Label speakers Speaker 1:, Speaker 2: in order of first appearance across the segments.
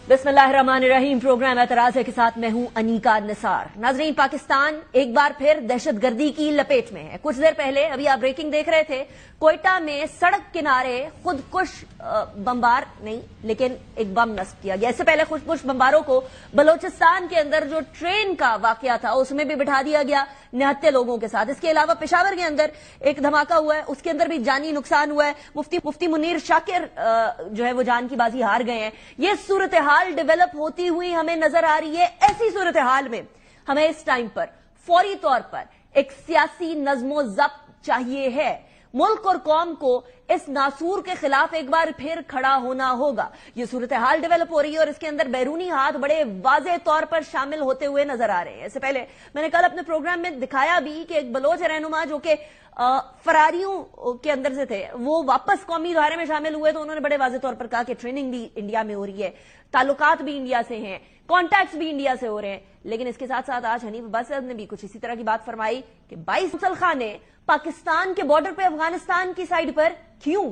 Speaker 1: बिस्मिल्लाहिर्रहमानिर्रहीम। प्रोग्राम एतराज़ के साथ मैं हूं अनीका निसार। नाजरीन, पाकिस्तान एक बार फिर दहशतगर्दी की लपेट में है। कुछ देर पहले अभी आप ब्रेकिंग देख रहे थे, कोयटा में सड़क किनारे खुदकुश बमबार नहीं लेकिन एक बम नस्ब किया गया। इससे पहले खुदकुश बमबारों को बलोचिस्तान के अंदर जो ट्रेन का वाकया था उसमें भी बिठा दिया गया निहत्थे लोगों के साथ। इसके अलावा पेशावर के अंदर एक धमाका हुआ है, उसके अंदर भी जानी नुकसान हुआ है। मुफ्ती मुनीर शाकिर जो है वो जान की बाजी हार गए हैं। ये सूरत हाल डेवलप होती हुई हमें नजर आ रही है। ऐसी सूरत हाल में हमें इस टाइम पर फौरी तौर पर एक सियासी नज्मो ज़ब्त चाहिए है। मुल्क और कौम को इस नासूर के खिलाफ एक बार फिर खड़ा होना होगा। ये सूरत हाल डेवलप हो रही है और इसके अंदर बैरूनी हाथ बड़े वाज़ेह तौर पर शामिल होते हुए नजर आ रहे हैं। इससे पहले मैंने कल अपने प्रोग्राम में दिखाया भी कि एक बलोच रहनुमा जो कि फरारियों के अंदर से थे, वो वापस कौमी धारे में शामिल हुए तो उन्होंने बड़े वाज़ेह तौर पर कहा कि ट्रेनिंग भी इंडिया में हो रही है, ताल्लुकात भी इंडिया से हैं, कॉन्टैक्ट्स भी इंडिया से हो रहे हैं। लेकिन इसके साथ साथ आज हनीफ अब्बास साहब ने भी कुछ इसी तरह की बात फरमाई कि 22 मुसलखाने पाकिस्तान के बॉर्डर पे अफगानिस्तान की साइड पर क्यों?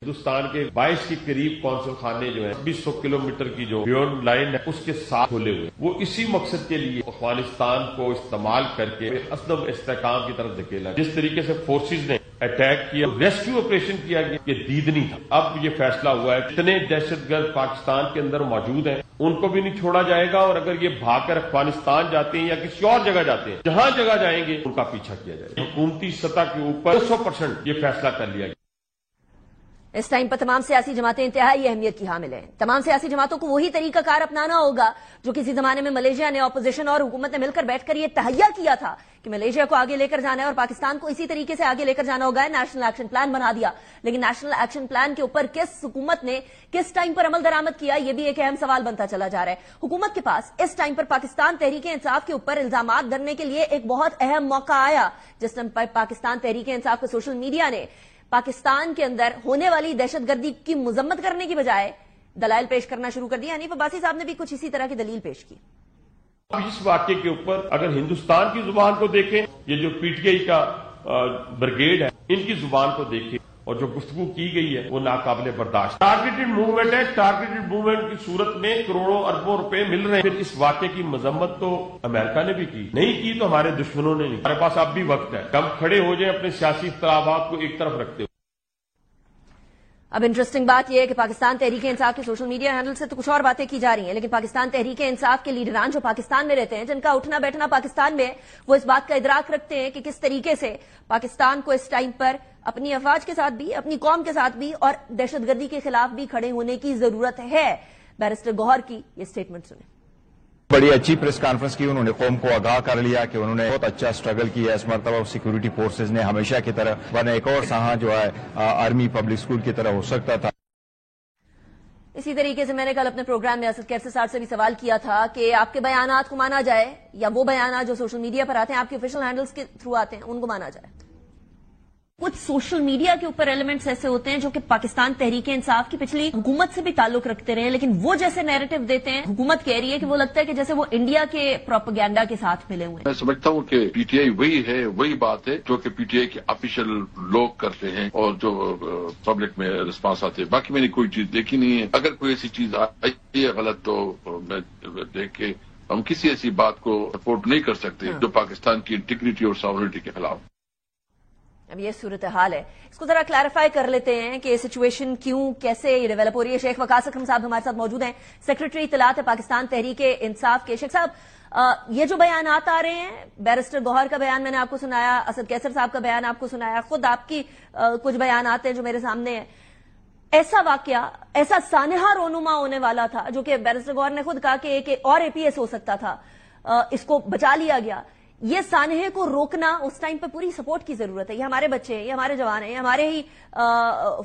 Speaker 2: हिंदुस्तान के 22 के करीब कौंसल खाने जो है 200 किलोमीटर की जो बियॉन्ड लाइन है उसके साथ खुले हुए, वो इसी मकसद के लिए अफगानिस्तान को इस्तेमाल करके असदम इस्तेकाम की तरफ धकेला। जिस तरीके से फोर्सेज ने अटैक किया, रेस्क्यू ऑपरेशन किया गया, ये दीदनी था। अब ये फैसला हुआ है इतने दहशतगर्द पाकिस्तान के अंदर मौजूद हैं, उनको भी नहीं छोड़ा जाएगा। और अगर ये भागकर अफगानिस्तान जाते हैं या किसी और जगह जाते हैं, जहां जगह जाएंगे उनका पीछा किया जाएगा। हुकूमती सतह के ऊपर 200% ये फैसला कर लिया गया।
Speaker 1: इस टाइम पर तमाम सियासी जमातें इंतहाई अहमियत की हामिल हैं। तमाम सियासी जमातों को वही तरीका कार अपनाना होगा जो किसी जमाने में मलेशिया ने ऑपोजिशन और हुकूमत ने मिलकर बैठकर यह तहैया किया था कि मलेशिया को आगे लेकर जाना है और पाकिस्तान को इसी तरीके से आगे लेकर जाना होगा। नेशनल एक्शन प्लान बना दिया, लेकिन नेशनल एक्शन प्लान के ऊपर किस हुकूमत ने किस टाइम पर अमल दरामद किया, यह भी एक अहम सवाल बनता चला जा रहा है। हुकूमत के पास इस टाइम पर पाकिस्तान तहरीक इंसाफ के ऊपर इल्जामात धरने के लिए एक बहुत अहम मौका आया, जिस टाइम पर पाकिस्तान तहरीक इंसाफ के सोशल मीडिया ने पाकिस्तान के अंदर होने वाली दहशतगर्दी की मजम्मत करने की बजाय दलाइल पेश करना शुरू कर दिया। हनीफ अब्बासी साहब ने भी कुछ इसी तरह की दलील पेश की।
Speaker 2: इस वाक्य के ऊपर अगर हिंदुस्तान की जुबान को देखें, ये जो पीटीआई का ब्रिगेड है, इनकी जुबान को देखें और जो गुफ्तगू की गई है वो नाकाबिले बर्दाश्त। टारगेटेड मूवमेंट है, टारगेटेड मूवमेंट की सूरत में करोड़ों अरबों रुपए मिल रहे हैं। फिर इस वाक़े की मजम्मत तो अमेरिका ने भी की, नहीं की तो हमारे दुश्मनों ने नहीं। हमारे पास अब भी वक्त है, हम खड़े हो जाए अपने सियासी इख्तिलाफात को एक तरफ रखते हुए।
Speaker 1: अब इंटरेस्टिंग बात यह है कि पाकिस्तान तहरीक इंसाफ के सोशल मीडिया हैंडल से तो कुछ और बातें की जा रही हैं, लेकिन पाकिस्तान तहरीक इंसाफ के लीडरान जो पाकिस्तान में रहते हैं, जिनका उठना बैठना पाकिस्तान में है, वो इस बात का इदराक रखते हैं कि किस तरीके से पाकिस्तान को इस टाइम पर अपनी अफवाज के साथ भी, अपनी कौम के साथ भी और दहशतगर्दी के खिलाफ भी खड़े होने की जरूरत है। बैरिस्टर गौहर की ये स्टेटमेंट सुने।
Speaker 3: बड़ी अच्छी प्रेस कॉन्फ्रेंस की, उन्होंने कौम को आगाह कर लिया कि उन्होंने बहुत अच्छा स्ट्रगल किया इस मरतबा। सिक्योरिटी फोर्सेज ने हमेशा की तरह, वरना एक और सहा जो है आर्मी पब्लिक स्कूल की तरह हो सकता था।
Speaker 1: इसी तरीके से मैंने कल अपने प्रोग्राम में असद कैसर साहब से भी सवाल किया था कि आपके बयानात को माना जाए या वो बयानात जो सोशल मीडिया पर आते हैं, आपके ऑफिशियल हैंडल्स के थ्रू आते हैं, उनको माना जाए। कुछ सोशल मीडिया के ऊपर एलिमेंट्स ऐसे होते हैं जो कि पाकिस्तान तहरीक इंसाफ की पिछली हुकूमत से भी ताल्लुक रखते रहे, लेकिन वो जैसे नैरेटिव देते हैं, हुकूमत कह रही है कि वो लगता है कि जैसे वो इंडिया के प्रोपेगेंडा के साथ मिले हुए हैं।
Speaker 4: मैं समझता हूँ कि पीटीआई वही है, वही बात है जो कि पीटीआई के ऑफिशियल लोग करते हैं और जो पब्लिक में रिस्पांस आते हैं। बाकी मैंने कोई चीज देखी नहीं है। अगर कोई ऐसी चीज आई है गलत तो मैं देख के हम किसी ऐसी बात को सपोर्ट नहीं कर सकते जो पाकिस्तान की इंटीग्रिटी और सॉवरेनिटी के खिलाफ।
Speaker 1: अब ये सूरत हाल है, इसको जरा क्लैरिफाई कर लेते हैं कि सिचुएशन क्यों, कैसे ये डेवलप हो रही है। शेख वकास अकरम साहब हमारे साथ मौजूद हैं, सेक्रेटरी इत्तलात है पाकिस्तान तहरीक इंसाफ के। शेख साहब, ये जो बयानात आ रहे हैं, बैरिस्टर गौहर का बयान मैंने आपको सुनाया, असद कैसर साहब का बयान आपको सुनाया, खुद आपकी कुछ बयानात हैं जो मेरे सामने है। ऐसा वाकया, ऐसा सानहा रोनुमा होने वाला था जो कि बैरिस्टर गौहर ने खुद कहा कि एक और एपीएस हो सकता था, इसको बचा लिया गया। ये सानहे को रोकना, उस टाइम पे पूरी सपोर्ट की जरूरत है। ये हमारे बच्चे हैं, ये हमारे जवान हैं, ये हमारे ही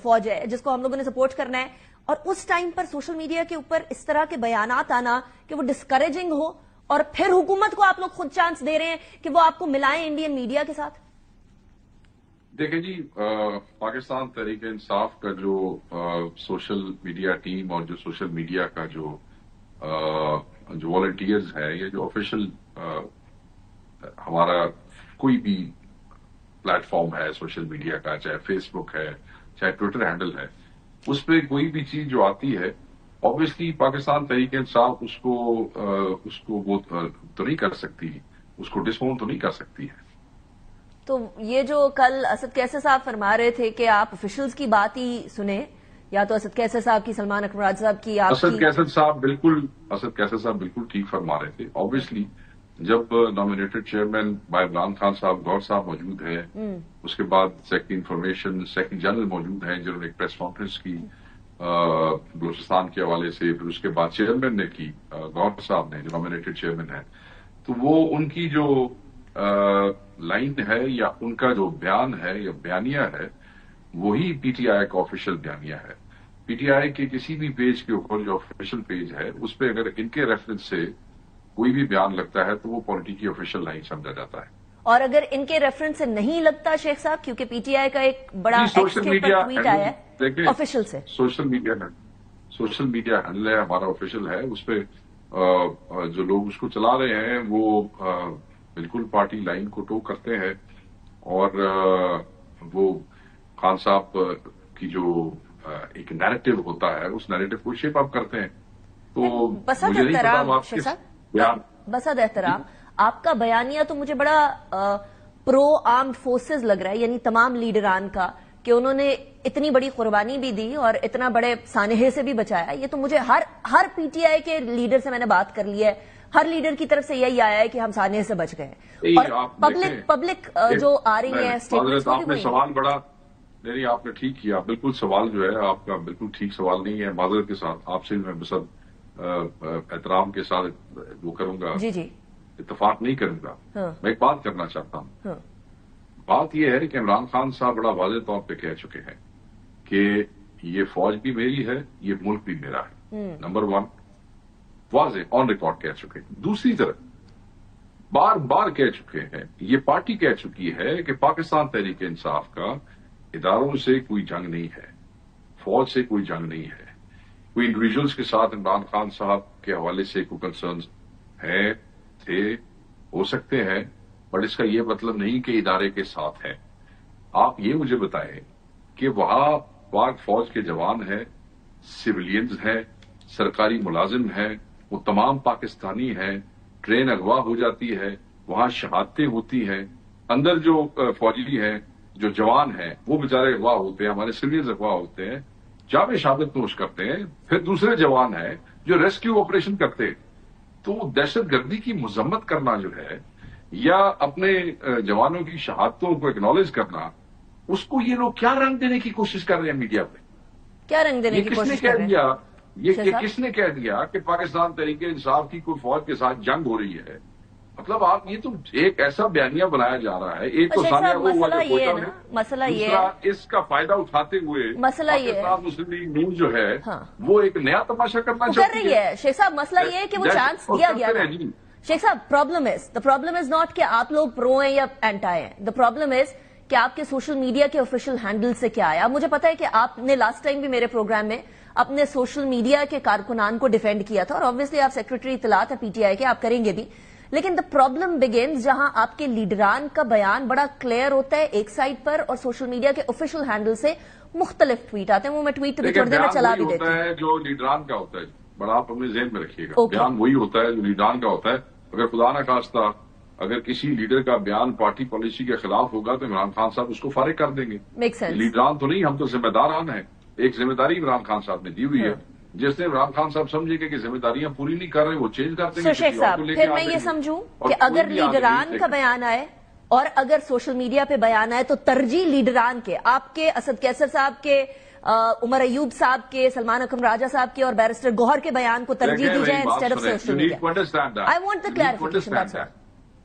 Speaker 1: फौज है जिसको हम लोगों ने सपोर्ट करना है। और उस टाइम पर सोशल मीडिया के ऊपर इस तरह के बयानात आना कि वो डिस्करेजिंग हो और फिर हुकूमत को आप लोग खुद चांस दे रहे हैं कि वो आपको मिलाएं इंडियन मीडिया के साथ।
Speaker 5: देखिए जी, पाकिस्तान तहरीक इंसाफ का जो सोशल मीडिया टीम और जो सोशल मीडिया का जो वॉलंटियर्स है, ये जो ऑफिशियल हमारा कोई भी प्लेटफॉर्म है सोशल मीडिया का, चाहे फेसबुक है, चाहे ट्विटर हैंडल है, उस पर कोई भी चीज जो आती है ऑब्वियसली पाकिस्तान तहरीक इंसाफ उसको वो तो नहीं कर सकती, उसको डिसोन तो नहीं कर सकती है।
Speaker 1: तो ये जो कल असद कैसर साहब फरमा रहे थे कि आप ऑफिशियल्स की बात ही सुने, या तो असद कैसर साहब की, सलमान अकबर राजा साहब की,
Speaker 5: असद कैसर साहब बिल्कुल ठीक फरमा रहे थे। ऑब्वियसली जब nominated chairman by Imran Khan साहब, गौर साहब मौजूद हैं, उसके बाद सेक्रेटरी इंफॉर्मेशन, सेक्रेटरी जनरल मौजूद हैं जिन्होंने एक प्रेस कॉन्फ्रेंस की बलूचिस्तान के हवाले से, फिर उसके बाद चेयरमैन ने की, गौर साहब ने, जो नॉमिनेटेड चेयरमैन है, तो वो उनकी जो लाइन है या उनका जो बयान है या बयानिया है, वही पीटीआई का ऑफिशियल बयानिया है। पीटीआई के किसी भी पेज के ऊपर जो ऑफिशियल पेज है, उस पर अगर इनके रेफरेंस से कोई भी बयान लगता है तो वो पॉलिटी की ऑफिशियल लाइन समझा जाता है।
Speaker 1: और अगर इनके रेफरेंस से नहीं लगता शेख साहब, क्योंकि पीटीआई का एक बड़ा
Speaker 5: सोशल मीडिया
Speaker 1: ट्वीट आया है ऑफिशियल से,
Speaker 5: सोशल मीडिया हैंडल है हमारा, ऑफिशियल है, उस पर जो लोग उसको चला रहे हैं वो बिल्कुल पार्टी लाइन को टो करते हैं, और वो खान साहब की जो एक नैरेटिव होता है, उस नैरेटिव को शेप अप करते हैं। तो
Speaker 1: बसद एहतराम, आपका बयानिया तो मुझे बड़ा प्रो आर्म्ड फोर्सेस लग रहा है, यानी तमाम लीडरान का, कि उन्होंने इतनी बड़ी कुर्बानी भी दी और इतना बड़े सानहे से भी बचाया। ये तो मुझे हर पीटीआई के लीडर से मैंने बात कर ली है, हर लीडर की तरफ से यही आया है कि हम सानहे से बच गए। और पब्लिक जो आ रही है स्टेटमेंट्स,
Speaker 5: आपने सवाल बड़ा नहीं, आपने ठीक किया, बिल्कुल सवाल जो है आपका बिल्कुल ठीक सवाल नहीं है। माजरत के साथ आपसे मैं सब एहतराम के साथ वो करूंगा,
Speaker 1: जी जी,
Speaker 5: इत्तेफाक नहीं करूंगा।
Speaker 1: हाँ।
Speaker 5: मैं एक बात करना चाहता हूं।
Speaker 1: हाँ।
Speaker 5: बात यह है कि इमरान खान साहब बड़ा वाज़ेह तौर पे कह चुके हैं कि ये फौज भी मेरी है, ये मुल्क भी मेरा है। नंबर वन, वाज़ेह ऑन रिकॉर्ड कह चुके हैं। दूसरी तरफ बार बार कह चुके हैं, ये पार्टी कह चुकी है कि पाकिस्तान तहरीक इंसाफ का इदारों से कोई जंग नहीं है, फौज से कोई जंग नहीं है। कोई इंडिविजुअल्स के साथ इमरान खान साहब के हवाले से कोई कंसर्न्स हैं, थे, हो सकते हैं, बट इसका यह मतलब नहीं कि इदारे के साथ है। आप ये मुझे बताएं कि वहां पाक फौज के जवान हैं, सिविलियंस हैं, सरकारी मुलाजिम हैं, वो तमाम पाकिस्तानी हैं, ट्रेन अगवा हो जाती है, वहां शहादतें होती हैं, अंदर जो फौजी हैं, जो जवान हैं, वो बेचारे अगवा होते हैं, हमारे सिविलियंस अगवा होते हैं, जामे शहादत नोश करते हैं, फिर दूसरे जवान हैं जो रेस्क्यू ऑपरेशन करते हैं। तो दहशतगर्दी की मजम्मत करना जो है, या अपने जवानों की शहादतों को एक्नॉलेज करना, उसको ये लोग क्या रंग देने की कोशिश कर रहे हैं मीडिया पे?
Speaker 1: क्या रंग देने की कोशिश कर रहे हैं?
Speaker 5: ये किसने कह दिया कि पाकिस्तान तहरीक इंसाफ की कोई फौज के साथ जंग हो रही है? मतलब आप ये तो एक ऐसा बयानिया बनाया जा रहा है। एक तो सानिया वो हुआ जो कोटा में,
Speaker 1: मसला ये है,
Speaker 5: इसका फायदा उठाते हुए
Speaker 1: मसला ये
Speaker 5: पाकिस्तान मुस्लिम लीग नून जो है,
Speaker 1: हाँ,
Speaker 5: वो एक नया तमाशा करना चाहती
Speaker 1: है। शेख साहब, मसला ये है कि वो चांस दिया गया ना। शेख साहब, प्रॉब्लम इज नॉट कि आप लोग प्रो हैं या एंटाई हैं। द प्रॉब्लम इज कि आपके सोशल मीडिया के ऑफिशियल हैंडल से क्या आया। मुझे पता है कि आपने लास्ट टाइम भी मेरे प्रोग्राम में अपने सोशल मीडिया के कारकुनान को डिफेंड किया था, और ऑब्वियसली आप सेक्रेटरी इत्तलात है पीटीआई के, आप करेंगे भी। लेकिन द प्रॉब्लम बिगिंस जहां आपके लीडरान का बयान बड़ा क्लियर होता है एक साइड पर, और सोशल मीडिया के ऑफिशियल हैंडल से मुख्तलिफ ट्वीट आते हैं। वो मैं ट्वीट थोड़ी देर में चला भी देती हूं।
Speaker 5: जो लीडरान का होता है, बड़ा आप अपने ज़हन में रखिएगा, बयान वही होता है जो लीडरान का होता है। अगर खुदा न खास्ता अगर किसी लीडर का बयान पार्टी पॉलिसी के खिलाफ होगा तो इमरान खान साहब उसको फारिग कर देंगे। लीडरान तो नहीं, हम तो जिम्मेदारान हैं। एक जिम्मेदारी इमरान खान साहब ने दी हुई है, जिसने इमरान खान साहब समझेंगे कि जिम्मेदारियां पूरी नहीं कर रहे, वो चेंज करते हैं।
Speaker 1: शेख साहब, फिर मैं ये समझूं कि अगर लीडरान का बयान आए और अगर सोशल मीडिया पे बयान आए, तो तरजीह लीडरान के, आपके असद कैसर साहब के, उमर अयूब साहब के, सलमान अकबर राजा साहब के और बैरिस्टर गौहर के बयान को तरजीह दी जाए instead of social media. I want the clarification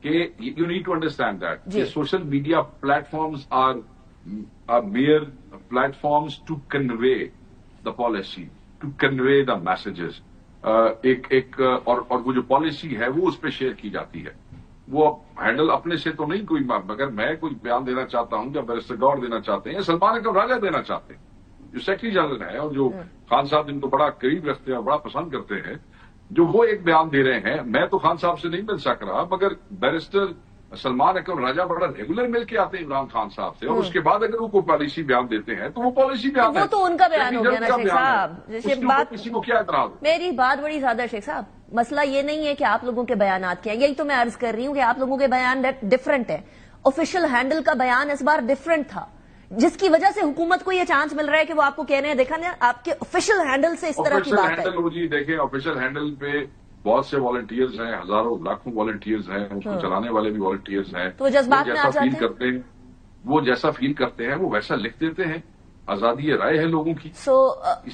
Speaker 5: कि you need to understand that social media platforms are mere platforms to convey the policy, to convey the messages. और वो जो पॉलिसी है वो उस पर शेयर की जाती है। वो हैंडल अपने से तो नहीं कोई, अगर मैं कोई बयान देना चाहता हूं या बैरिस्टर गौहर देना चाहते हैं या सलमान अकबर राजा देना चाहते हैं, जो सेक्रेटरी जनरल है और जो खान साहब जिनको बड़ा करीब रखते हैं और बड़ा पसंद करते हैं, जो वो एक बयान दे रहे हैं, मैं तो खान साहब से नहीं मिल सक रहा, मगर बैरिस्टर سلمان اکرم راجہ بڑا ریگولر مل کے آتے ہیں عمران خان صاحب سے، اور اس کے بعد اگر وہ کوئی پالیسی بیان دیتے ہیں تو وہ پالیسی بیان
Speaker 1: وہ تو ان کا بیان ہو گیا نا شیخ صاحب.
Speaker 5: کسی کو کیا اعتراض؟
Speaker 1: میری بات بڑی زیادہ شیخ صاحب، مسئلہ یہ نہیں ہے کہ آپ لوگوں کے بیانات کیا ہیں، یہی تو میں عرض کر رہی ہوں کہ آپ لوگوں کے بیان ڈفرنٹ ہے. آفیشیل ہینڈل کا بیان اس بار ڈفرنٹ تھا، جس کی وجہ سے حکومت کو یہ چانس مل رہا ہے کہ وہ آپ کو کہہ رہے ہیں دیکھا نا آپ کے آفیشیل ہینڈل سے اس طرح کی بات ہے.
Speaker 5: جی دیکھیں، آفیشیل ہینڈل پہ بہت سے والنٹیئرز ہیں، ہزاروں لاکھوں والنٹیئرز ہیں، اس کو چلانے والے بھی والنٹیئرز ہیں.
Speaker 1: تو جذبات میں آ جاتے ہیں،
Speaker 5: وہ جیسا فیل کرتے ہیں وہ ویسا لکھ دیتے ہیں. آزادی رائے ہے لوگوں کی.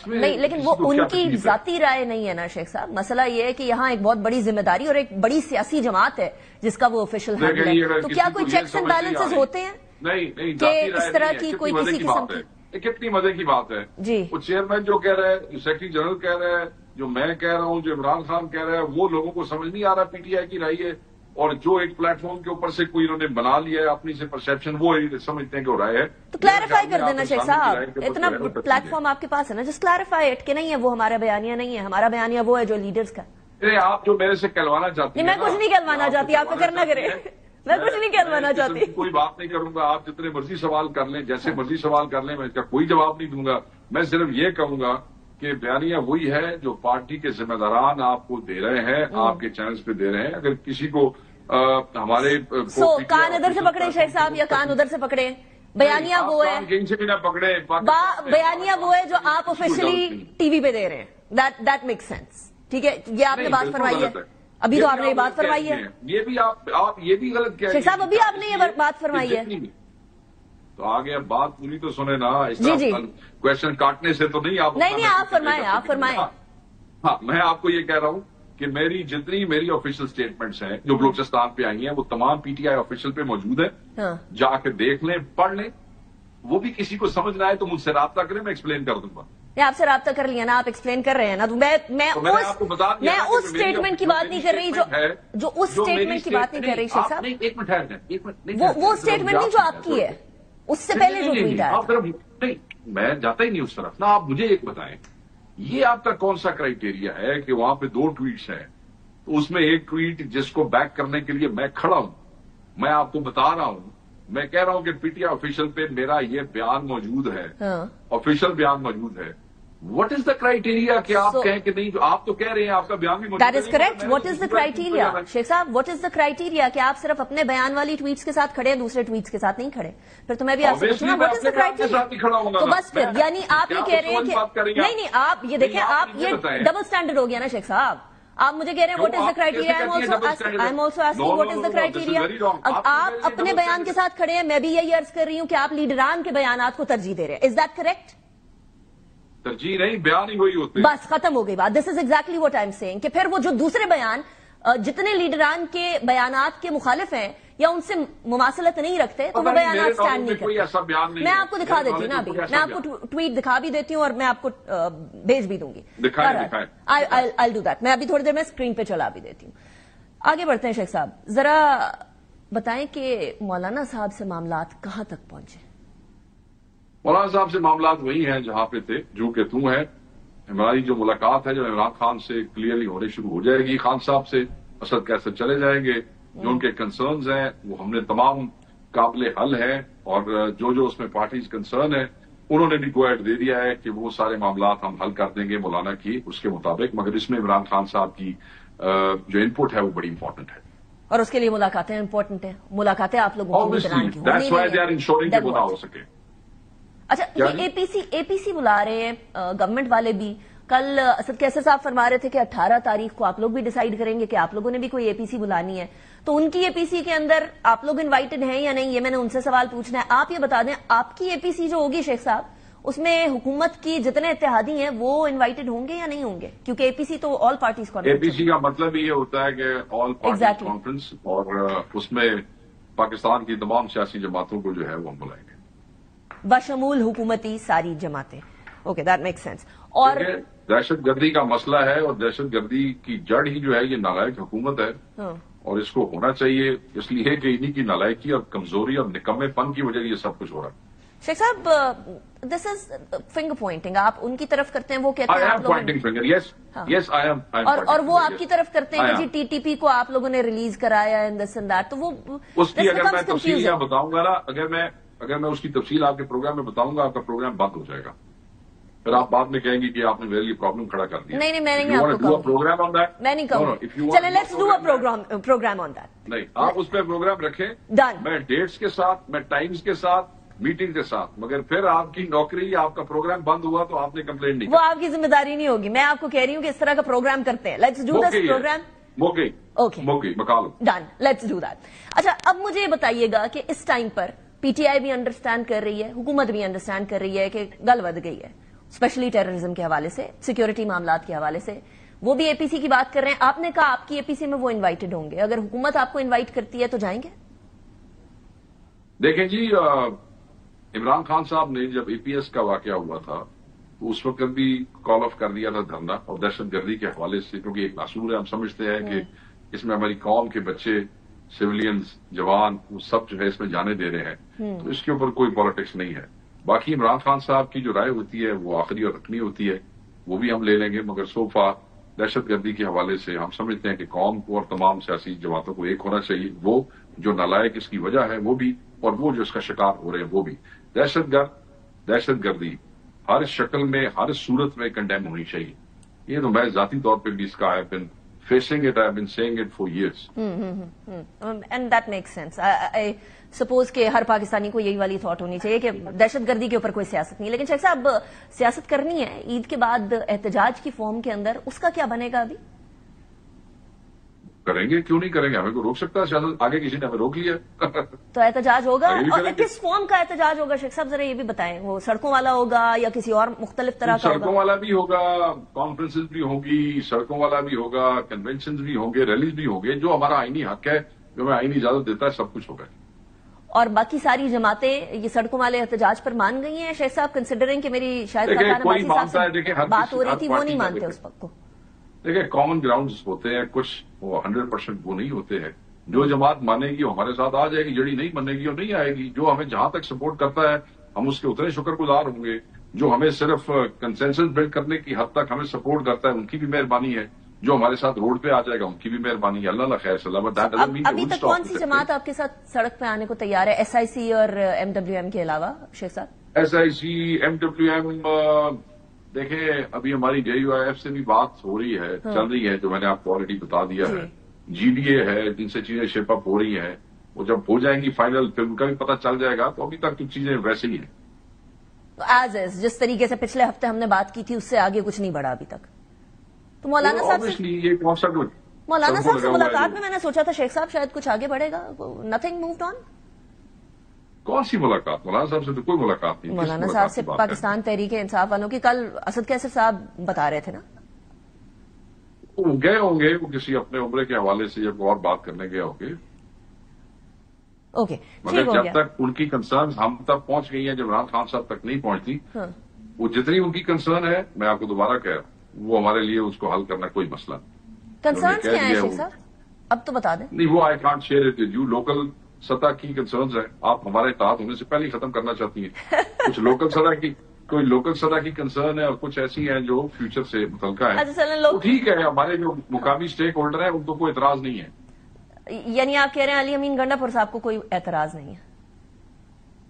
Speaker 1: نہیں، لیکن وہ ان کی ذاتی رائے نہیں ہے نا شیخ صاحب. مسئلہ یہ ہے کہ یہاں ایک بہت بڑی ذمہ داری اور ایک بڑی سیاسی جماعت ہے جس کا وہ آفیشیل ہینڈل ہے. تو کیا کوئی چیکس اینڈ بیلنسز ہوتے ہیں؟
Speaker 5: نہیں،
Speaker 1: کہ اس طرح کی کوئی کسی قسم کی
Speaker 5: کتنی مزے کی بات ہے
Speaker 1: جی.
Speaker 5: وہ چیئرمین جو کہہ رہا ہے، جو سیکرٹری جنرل کہہ رہا ہے، جو میں کہہ رہا ہوں، جو عمران خان کہہ رہا ہے، وہ لوگوں کو سمجھ نہیں آ رہا پی ٹی آئی کی رائے ہے. اور جو ایک پلیٹ فارم کے اوپر سے کوئی انہوں نے بنا لیا ہے اپنی سے پرسپشن، وہ سمجھتے ہیں کہ وہ رائے ہے.
Speaker 1: تو کلیریفائی کر دینا شیخ صاحب، اتنا پلیٹ فارم آپ کے پاس ہے نا، جسٹ کلیریفائی اٹ کہ نہیں ہے وہ ہمارا بیانیہ نہیں ہے، ہمارا بیانیہ وہ ہے جو لیڈرز کا.
Speaker 5: آپ جو میرے سے کہلوانا چاہتی ہیں،
Speaker 1: میں کچھ نہیں کہلوانا چاہتی، آپ فکر نہ کریں، میں کچھ نہیں کہلوانا چاہتی.
Speaker 5: کوئی بات نہیں کروں گا، آپ جتنے مرضی سوال کر لیں، جیسے مرضی سوال کر لیں، میں اس کا کوئی جواب نہیں دوں گا. میں صرف یہ کہوں گا کہ بیانیہ وہی ہے جو پارٹی کے ذمہ داران آپ کو دے رہے ہیں، آپ کے چینلز پہ دے رہے ہیں. اگر کسی کو ہمارے
Speaker 1: کان ادھر سے پکڑے شیخ صاحب یا کان ادھر سے پکڑے، بیانیہ وہ ہے،
Speaker 5: کہیں سے بھی نہ پکڑے،
Speaker 1: بیانیہ وہ ہے جو آپ آفیشلی ٹی وی پہ دے رہے ہیں. That make sense. ٹھیک ہے، یہ آپ نے بات فرمائی ہے، ابھی تو آپ نے یہ بات فرمائی ہے.
Speaker 5: یہ بھی آپ یہ بھی غلط کہہ رہے ہیں
Speaker 1: شیخ صاحب، ابھی آپ نے یہ بات فرمائی ہے.
Speaker 5: تو آگے اب بات پوری تو سنیں نا، اس
Speaker 1: جی
Speaker 5: کوشچن کاٹنے سے تو نہیں.
Speaker 1: نہیں، آپ فرمائیں، آپ فرمائیں.
Speaker 5: ہاں، میں آپ کو یہ کہہ رہا ہوں کہ میری آفیشیل سٹیٹمنٹس ہیں جو بلوچستان پہ آئی ہیں، وہ تمام پی ٹی آئی آفیشیل پہ موجود ہیں. جا کے دیکھ لیں، پڑھ لیں. وہ بھی کسی کو سمجھ نہ آئے تو مجھ سے رابطہ کریں، میں ایکسپلین کر دوں گا.
Speaker 1: میں آپ سے رابطہ کر لیا نا، آپ ایکسپلین کر رہے ہیں نا. تو میں اس اسٹیٹمنٹ کی بات نہیں کر رہی جو اس اسٹیٹمنٹ کی بات نہیں کر رہی شیخ صاحب.
Speaker 5: ایک منٹ،
Speaker 1: وہ اسٹیٹمنٹ نہیں جو آپ کی ہے، اس سے پہلے جو ٹویٹ آیا تھا.
Speaker 5: نہیں، میں جاتا ہی نہیں اس طرف. نا آپ مجھے ایک بتائیں، یہ آپ کا کون سا کرائیٹیریا ہے کہ وہاں پہ 2 ٹویٹس ہیں، تو اس میں ایک ٹویٹ جس کو بیک کرنے کے لیے میں کھڑا ہوں، میں آپ کو بتا رہا ہوں، میں کہہ رہا ہوں کہ پی ٹی آئی آفیشیل پہ میرا یہ بیان موجود ہے، آفیشیل بیان موجود ہے. واٹ از دا کرائیٹیریا کہ آپ کہیں کہ نہیں؟ آپ تو کہہ رہے ہیں آپ کا بیان بھی موجود ہے.
Speaker 1: That is correct. What is the criteria شیخ صاحب؟ واٹ از دا کرائیٹیریا کہ آپ صرف اپنے بیان والی ٹویٹس کے ساتھ کھڑے ہیں، دوسرے ٹویٹس کے ساتھ نہیں کھڑے؟ پھر تو میں بھی آپ سے پوچھوں گا واٹ از دا کرائیٹیریا. تو بس پھر یعنی آپ یہ کہہ رہے ہیں کہ نہیں، آپ یہ دیکھیں، آپ یہ ڈبل اسٹینڈرڈ ہو گیا نا شیخ صاحب. آپ مجھے کہہ رہے ہیں what is the criteria, I am also asking what is the criteria. اب آپ اپنے بیان کے ساتھ کھڑے ہیں، میں بھی یہی عرض کر رہی ہوں کہ آپ لیڈران کے بیانات کو ترجیح دے رہے ہیں. Is that correct?
Speaker 5: ترجیح نہیں، بیان ہی وہی ہوتے.
Speaker 1: بس ختم ہو گئی بات. This is exactly what I am seeing کہ پھر وہ جو دوسرے بیان جتنے لیڈران کے بیانات کے مخالف ہیں یا ان سے مماثلت نہیں رکھتے تو وہ بیانات سٹینڈ نہیں کرتے. میں آپ کو دکھا دیتی ہوں نا، ابھی میں آپ کو ٹویٹ دکھا بھی دیتی ہوں اور میں آپ کو بھیج بھی دوں گی. I'll do that. میں ابھی تھوڑی دیر میں اسکرین پہ چلا بھی دیتی ہوں. آگے بڑھتے ہیں شیخ صاحب، ذرا بتائیں کہ مولانا صاحب سے معاملات کہاں تک پہنچے؟
Speaker 5: مولانا صاحب سے معاملات وہی ہیں جہاں پہ تھے، جو کہ توں ہے. ہماری جو ملاقات ہے جو عمران خان سے کلیئرلی ہونے شروع ہو جائے گی. خان صاحب سے اسد کیسے چلے جائیں گے، جو ان کے کنسرنز ہیں وہ ہم نے تمام قابل حل ہیں، اور جو اس میں پارٹیز کنسرن ہیں انہوں نے بھی گو ایڈ دے دیا ہے کہ وہ سارے معاملات ہم حل کر دیں گے مولانا کی اس کے مطابق. مگر اس میں عمران خان صاحب کی جو ان پٹ ہے وہ بڑی امپورٹنٹ ہے، اور
Speaker 1: اس کے لیے ملاقاتیں امپورٹنٹ ہیں. ملاقاتیں آپ لوگوں کو
Speaker 5: نہ ہو سکے.
Speaker 1: اچھا، یہ اے پی سی بلا رہے ہیں گورنمنٹ والے بھی. کل اسد کیسر صاحب فرما رہے تھے کہ 18 تاریخ کو آپ لوگ بھی ڈیسائیڈ کریں گے کہ آپ لوگوں نے بھی کوئی اے پی سی بلانی ہے. تو ان کی اے پی سی کے اندر آپ لوگ انوائٹڈ ہیں یا نہیں، یہ میں نے ان سے سوال پوچھنا ہے. آپ یہ بتا دیں آپ کی اے پی سی جو ہوگی شیخ صاحب، اس میں حکومت کی جتنے اتحادی ہیں وہ انوائٹڈ ہوں گے یا نہیں ہوں گے؟ کیونکہ اے پی سی تو آل پارٹیز کانفرنس.
Speaker 5: اے پی سی کا مطلب یہ ہوتا ہے کہ آل پارٹیز کانفرنس، اور اس میں پاکستان کی تمام سیاسی جماعتوں کو جو ہے وہ ہم بلائیں گے،
Speaker 1: بشمول حکومتی ساری جماعتیں. Okay, that make sense. اور
Speaker 5: دہشت گردی کا مسئلہ ہے، اور دہشت گردی کی جڑ ہی جو ہے یہ نالائق حکومت ہے، اور اس کو ہونا چاہیے اس لیے کہ انہی کی نالائکی اور کمزوری اور نکمے پن کی وجہ یہ سب کچھ ہو رہا ہے.
Speaker 1: शेख साहब, दिस इज फिंगर पॉइंटिंग, आप उनकी तरफ करते हैं, वो कहते हैं आप
Speaker 5: pointing finger, yes yes I am,
Speaker 1: और वो आपकी तरफ करते हैं कि जी टीटीपी को आप लोगों ने रिलीज कराया एंड दिस एंड दैट, तो वो
Speaker 5: उसकी अगर मैं तफसील यहाँ बताऊंगा ना, अगर मैं उसकी तफसील आपके प्रोग्राम में बताऊंगा, आपका प्रोग्राम बंद हो जाएगा, फिर आप बाद में कहेंगे कि आपने मेरे लिए प्रॉब्लम खड़ा कर दिया।
Speaker 1: नहीं मैं नहीं आपको
Speaker 5: प्रोग्राम ऑन दैट,
Speaker 1: मैं नहीं कहूँगी, चलिए let's do a program on that.
Speaker 5: नहीं, आप उस पर प्रोग्राम रखें, मैं डेट्स के साथ, मैं टाइम्स के साथ, मीटिंग के साथ, मगर फिर आपकी नौकरी, आपका प्रोग्राम बंद हुआ तो आपने कंप्लेंट नहीं,
Speaker 1: वो आपकी जिम्मेदारी नहीं होगी। मैं आपको कह रही हूँ कि इस तरह का प्रोग्राम करते हैं, let's do this program.
Speaker 5: Okay मकालो
Speaker 1: डन, लेट्स डू दैट। अच्छा, अब मुझे ये बताइएगा कि इस टाइम पर पीटीआई भी अंडरस्टैंड कर रही है, हुकूमत भी अंडरस्टैंड कर रही है कि गल बद गई है, स्पेशली टेररिज्म के हवाले से, सिक्योरिटी मामलात के हवाले से, वो भी एपीसी की बात कर रहे हैं। आपने कहा आपकी एपीसी में वो इन्वाइटेड होंगे, अगर हुकूमत आपको इन्वाइट करती है तो जाएंगे?
Speaker 5: देखें जी, इमरान खान साहब ने जब एपीएस का वाकया हुआ था तो उस वक्त भी कॉल ऑफ कर दिया था धरना और दहशतगर्दी के हवाले से, क्योंकि एक मासूर है, हम समझते हैं कि इसमें हमारी कौम के बच्चे, सिविलियंस, जवान, वो सब जो है इसमें जाने दे रहे हैं, तो इसके ऊपर कोई पॉलिटिक्स नहीं है। बाकी इमरान खान साहब की जो राय होती है वो आखिरी और रखनी होती है, वो भी हम ले लेंगे, मगर सोफा दहशतगर्दी के हवाले से हम समझते हैं कि कौम को और तमाम सियासी जमातों को एक होना चाहिए, वो जो नालायक इसकी वजह है वो भी, और वो जो इसका शिकार हो रहे हैं वो भी। दहशतगर्दी हर शक्ल में, हर सूरत में कंडेम होनी चाहिए। ये तो मैं जाती तौर पे भी इसका I been facing it, I been saying it for years,
Speaker 1: and that makes sense. I suppose कि हर पाकिस्तानी को यही वाली थॉट होनी चाहिए कि दहशतगर्दी के ऊपर कोई सियासत नहीं। लेकिन शेख साहब, सियासत करनी है ईद के बाद एहतजाज की फॉर्म के अंदर, उसका क्या बनेगा? अभी
Speaker 5: करेंगे, क्यों नहीं करेंगे, हमें को रोक सकता है? आगे किसी ने हमें रोक लिया
Speaker 1: तो एहतजाज होगा, और किस फॉर्म का एहतजाज होगा शेख साहब, जरा ये भी बताएं। वो सड़कों वाला होगा या किसी और मुख्तलिफ तरह का?
Speaker 5: सड़कों वाला भी होगा, कॉन्फ्रेंसेज भी होगी, सड़कों वाला भी होगा, कन्वेंशन भी होंगे, रैलीज भी होंगे, जो हमारा आईनी हक है, जो हमें आईनी इजाजत देता है, सब कुछ होगा।
Speaker 1: और बाकी सारी जमातें ये सड़कों वाले एहतजाज पर मान गई हैं शेख साहब, कंसिडरिंग कि मेरी शायद बात हो रही थी, वो नहीं मानते उस पक्ष को?
Speaker 5: देखिए, कॉमन ग्राउंड्स होते हैं कुछ, वो 100% वो नहीं होते हैं। जो जमात मानेगी वो हमारे साथ आ जाएगी, जड़ी नहीं मानेगी वो नहीं आएगी। जो हमें जहां तक सपोर्ट करता है हम उसके उतने शुक्रगुजार होंगे। जो हमें सिर्फ कंसेंसस बिल्ड करने की हद तक हमें सपोर्ट करता है उनकी भी मेहरबानी है। जो हमारे साथ रोड पे आ जाएगा उनकी भी मेहरबानी है। अल्लाह खैर सलामत।
Speaker 1: अभी तक कौन सी जमात आपके साथ सड़क पे आने को तैयार है, एसआईसी और एमडब्ल्यूएम के अलावा शेख साहब?
Speaker 5: एसआईसी, एमडब्ल्यूएम, देखें अभी हमारी जेयूआईएफ से भी बात हो रही है, चल रही है, जो मैंने आपको ऑलरेडी बता दिया है। जीडीए है, जिनसे चीजें शेप अप हो रही हैं, वो जब हो जाएंगी फाइनल फिर उनका भी पता चल जाएगा। तो अभी तक तो चीजें वैसे ही हैं,
Speaker 1: एज इज जिस तरीके से पिछले हफ्ते हमने बात की थी उससे आगे कुछ नहीं बढ़ा अभी तक। तो मौलाना साहब से,
Speaker 5: ये कौन सा कुछ
Speaker 1: मौलाना साहब से मुलाकात में मैंने सोचा था शेख साहब शायद कुछ आगे बढ़ेगा, नथिंग मूव्ड ऑन।
Speaker 5: कौन सी मुलाकात? मौलाना साहब से तो कोई मुलाकात नहीं।
Speaker 1: मौलाना साहब से पाकिस्तान तहरीक इंसाफ वालों की कल असद कैसर साहब बता रहे थे ना,
Speaker 5: वो गए होंगे, वो किसी अपने उम्र के हवाले से जब और बात करने गए होंगे।
Speaker 1: ओके,
Speaker 5: मगर जब तक उनकी कंसर्न हम तक पहुंच गई है, जब इमरान खान साहब तक नहीं पहुंचती, वो जितनी उनकी कंसर्न है, मैं आपको दोबारा कह रहा हूं, वो हमारे लिए उसको हल करना कोई मसला नहीं।
Speaker 1: कंसर्न क्या है शेख साहब, अब तो बता दें।
Speaker 5: नहीं, वो I can't share it with you. Local सतह की कंसर्न्स है, आप हमारे इत्तेहाद होने से पहले ही खत्म करना चाहती हैं। कुछ लोकल सतह की कंसर्न है और कुछ ऐसी हैं जो फ्यूचर से मुतल्लिका है। तो ठीक है, हमारे जो मुकामी स्टेक होल्डर है उनको कोई एतराज नहीं है।
Speaker 1: यानी आप कह रहे हैं अली अमीन गंडापुर साहब को कोई एतराज नहीं है?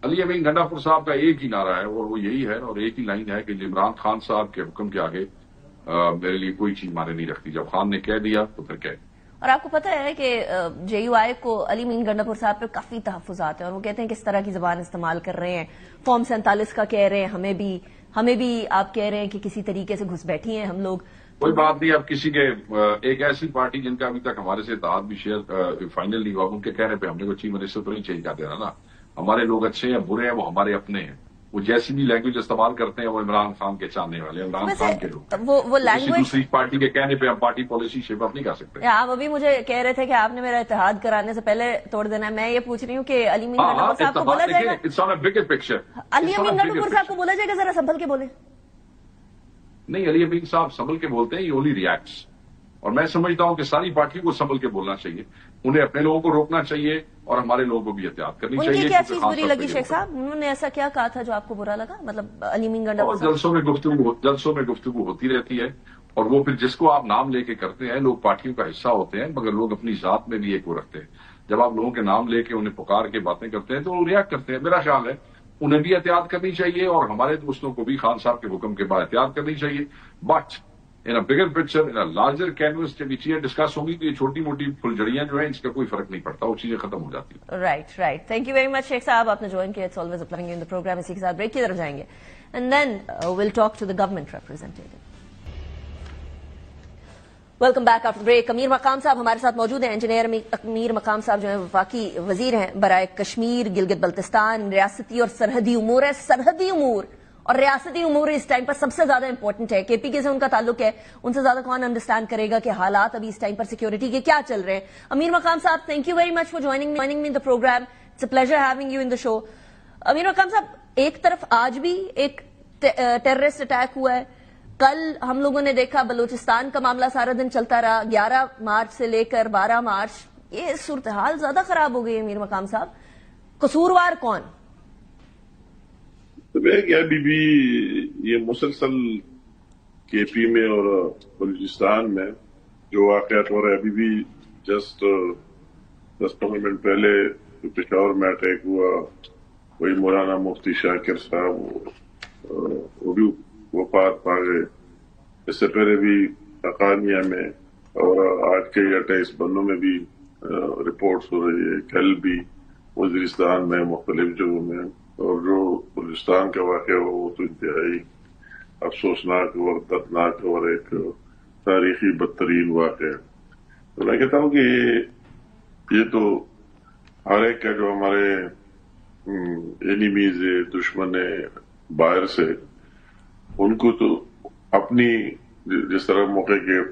Speaker 5: अली अमीन गंडापुर साहब का एक ही नारा है और वो यही है, और एक ही लाइन है कि इमरान खान साहब के हुक्म के आगे मेरे लिए कोई चीज माने नहीं रखती। जब खान ने कह दिया तो फिर कह।
Speaker 1: और आपको पता है कि जेयूआई को अली अमीन गंडापुर साहब पे काफी तहफ्फुज़ात हैं और वो कहते हैं किस तरह की जबान इस्तेमाल कर रहे हैं। फॉर्म 47 का कह रहे हैं, हमें भी आप कह रहे हैं कि किसी तरीके से घुस बैठी हैं हम लोग।
Speaker 5: कोई बात नहीं, अब किसी के एक ऐसी पार्टी जिनका अभी तक हमारे से इत्तेहाद भी शेयर फाइनल नहीं हुआ, उनके कहने पे हमने कोई चीफ मिनिस्टर तो नहीं चेंज कर देना ना। हमारे लोग अच्छे हैं बुरे हैं वो हमारे अपने हैं। वो जैसी भी लैंग्वेज इस्तेमाल करते हैं वो इमरान खान के चाहने वाले, इमरान खान के लोग।
Speaker 1: वो लैंग्वेज
Speaker 5: दूसरी पार्टी के कहने पे हम पार्टी पॉलिसी शेप अप नहीं कर सकते।
Speaker 1: आप अभी मुझे कह रहे थे कि आपने मेरा इत्तेहाद कराने से पहले तोड़ देना है। मैं ये पूछ रही हूँ कि अली अमीन गंडापुर साहब को बोला जाएगा,
Speaker 5: it's on a bigger picture.
Speaker 1: Ali Amin Gandapur साहब को बोला जाएगा जरा संभल के बोले।
Speaker 5: नहीं, अली अमीन साहब संभल के बोलते हैं, ये ओनली रिएक्ट्स। और मैं समझता हूं कि सारी पार्टियों को संभल के बोलना चाहिए। انہیں اپنے لوگوں کو روکنا چاہیے اور ہمارے لوگوں کو بھی احتیاط کرنی چاہیے.
Speaker 1: ان کی کیا چیز بری لگی شیخ صاحب؟ انہوں نے ایسا کیا کہا تھا جو آپ کو برا لگا؟ مطلب علی مین گنڈا
Speaker 5: جلسوں میں گفتگو ہوتی رہتی ہے اور وہ پھر جس کو آپ نام لے کے کرتے ہیں، لوگ پارٹیوں کا حصہ ہوتے ہیں، مگر لوگ اپنی ذات میں بھی ایک وہ رکھتے ہیں. جب آپ لوگوں کے نام لے کے انہیں پکار کے باتیں کرتے ہیں تو وہ ریئیکٹ کرتے ہیں. میرا خیال ہے انہیں بھی احتیاط کرنی چاہیے اور ہمارے دوستوں کو بھی خان صاحب کے حکم کے بعد احتیاط کرنی چاہیے. But in a bigger picture, in a larger canvas جب یہ چیزیں ڈسکس ہوں گی تو یہ چھوٹی موٹی پھلجھڑیاں جو ہیں اس کا کوئی فرق نہیں پڑتا، وہ چیزیں ختم ہو جاتی ہیں.
Speaker 1: Right. Thank you very much Sheikh صاحب، آپ نے جوائن کیا. It's always a pleasure in the programme. اسی کے ساتھ بریک کی طرف جائیں گے and then we'll talk to the government representative. Welcome back after break. Amir Muqam صاحب ہمارے ساتھ موجود ہیں. انجینئر امیر مقام صاحب جو ہیں وفاقی وزیر ہیں برائے کشمیر گلگت بلتستان. ریاستی اور سرحدی امور ہے. سرحدی امور اور ریاستی امور اس ٹائم پر سب سے زیادہ امپورٹنٹ ہے. کے پی کے سے ان کا تعلق ہے، ان سے زیادہ کون انڈرسٹینڈ کرے گا کہ حالات ابھی اس ٹائم پر سیکورٹی کے کیا چل رہے ہیں. امیر مقام صاحب، thank you very much for joining me in the programme. It's a pleasure having you in the show. Amir Muqam صاحب، ایک طرف آج بھی ایک ٹیررسٹ اٹیک ہوا ہے. کل ہم لوگوں نے دیکھا بلوچستان کا معاملہ سارا دن چلتا رہا، 11 مارچ سے لے کر 12 مارچ. یہ صورتحال زیادہ خراب ہو گئی ہے. امیر مقام صاحب، قصوروار کون؟
Speaker 6: ابھی بھی یہ مسلسل کے پی میں اور بلوچستان میں جو واقعات ہو رہے ہیں، ابھی بھی جسٹ 10-15 منٹ پہلے پشاور میں اٹیک ہوا، وہی مولانا مفتی شاکر صاحب وہ بھی وفات پا گئے. اس سے پہلے بھی اقانیہ میں اور آج کے اٹیکس بنوں میں بھی رپورٹس ہو رہی ہے. کل بھی وزیرستان میں مختلف جگہوں میں، اور جو بلوچستان کا واقعہ ہو وہ تو انتہائی افسوسناک اور دردناک اور ایک تاریخی بدترین واقعہ. تو میں کہتا ہوں کہ یہ تو ہر ایک کا جو ہمارے اینیمیز ہے، دشمن ہے باہر سے، ان کو تو اپنی جس طرح موقع کے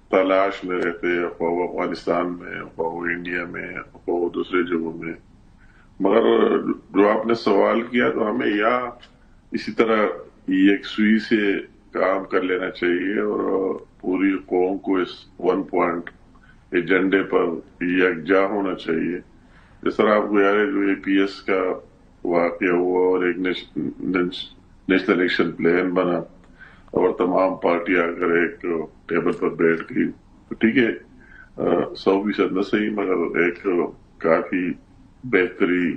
Speaker 6: تلاش میں رہتے ہیں، خواہ وہ افغانستان میں، خواہ وہ انڈیا میں، خواہ وہ دوسرے جگہوں میں. مگر جو آپ نے سوال کیا تو ہمیں یا اسی طرح ایک سوئی سے کام کر لینا چاہیے اور پوری قوم کو اس 1 پوائنٹ ایجنڈے پر یکجا ہونا چاہیے. جس طرح آپ کو یاد ہے جو اے پی ایس کا واقعہ ہوا اور ایک نیشنل ایکشن پلان بنا اور تمام پارٹی آ کر ایک ٹیبل پر بیٹھ گئی. ٹھیک ہے 100% نہ صحیح، مگر ایک کافی بہتری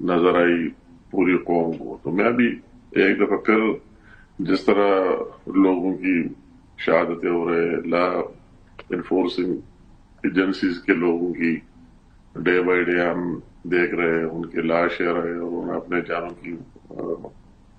Speaker 6: نظر آئی پوری قوم کو. تو میں بھی ایک دفعہ پھر جس طرح لوگوں کی شہادتیں ہو رہے، لا انفورسنگ ایجنسیز کے لوگوں کی ڈے بائی ڈے ہم دیکھ رہے ہیں، ان کے لاش آ رہے اور انہیں اپنے جانوں کی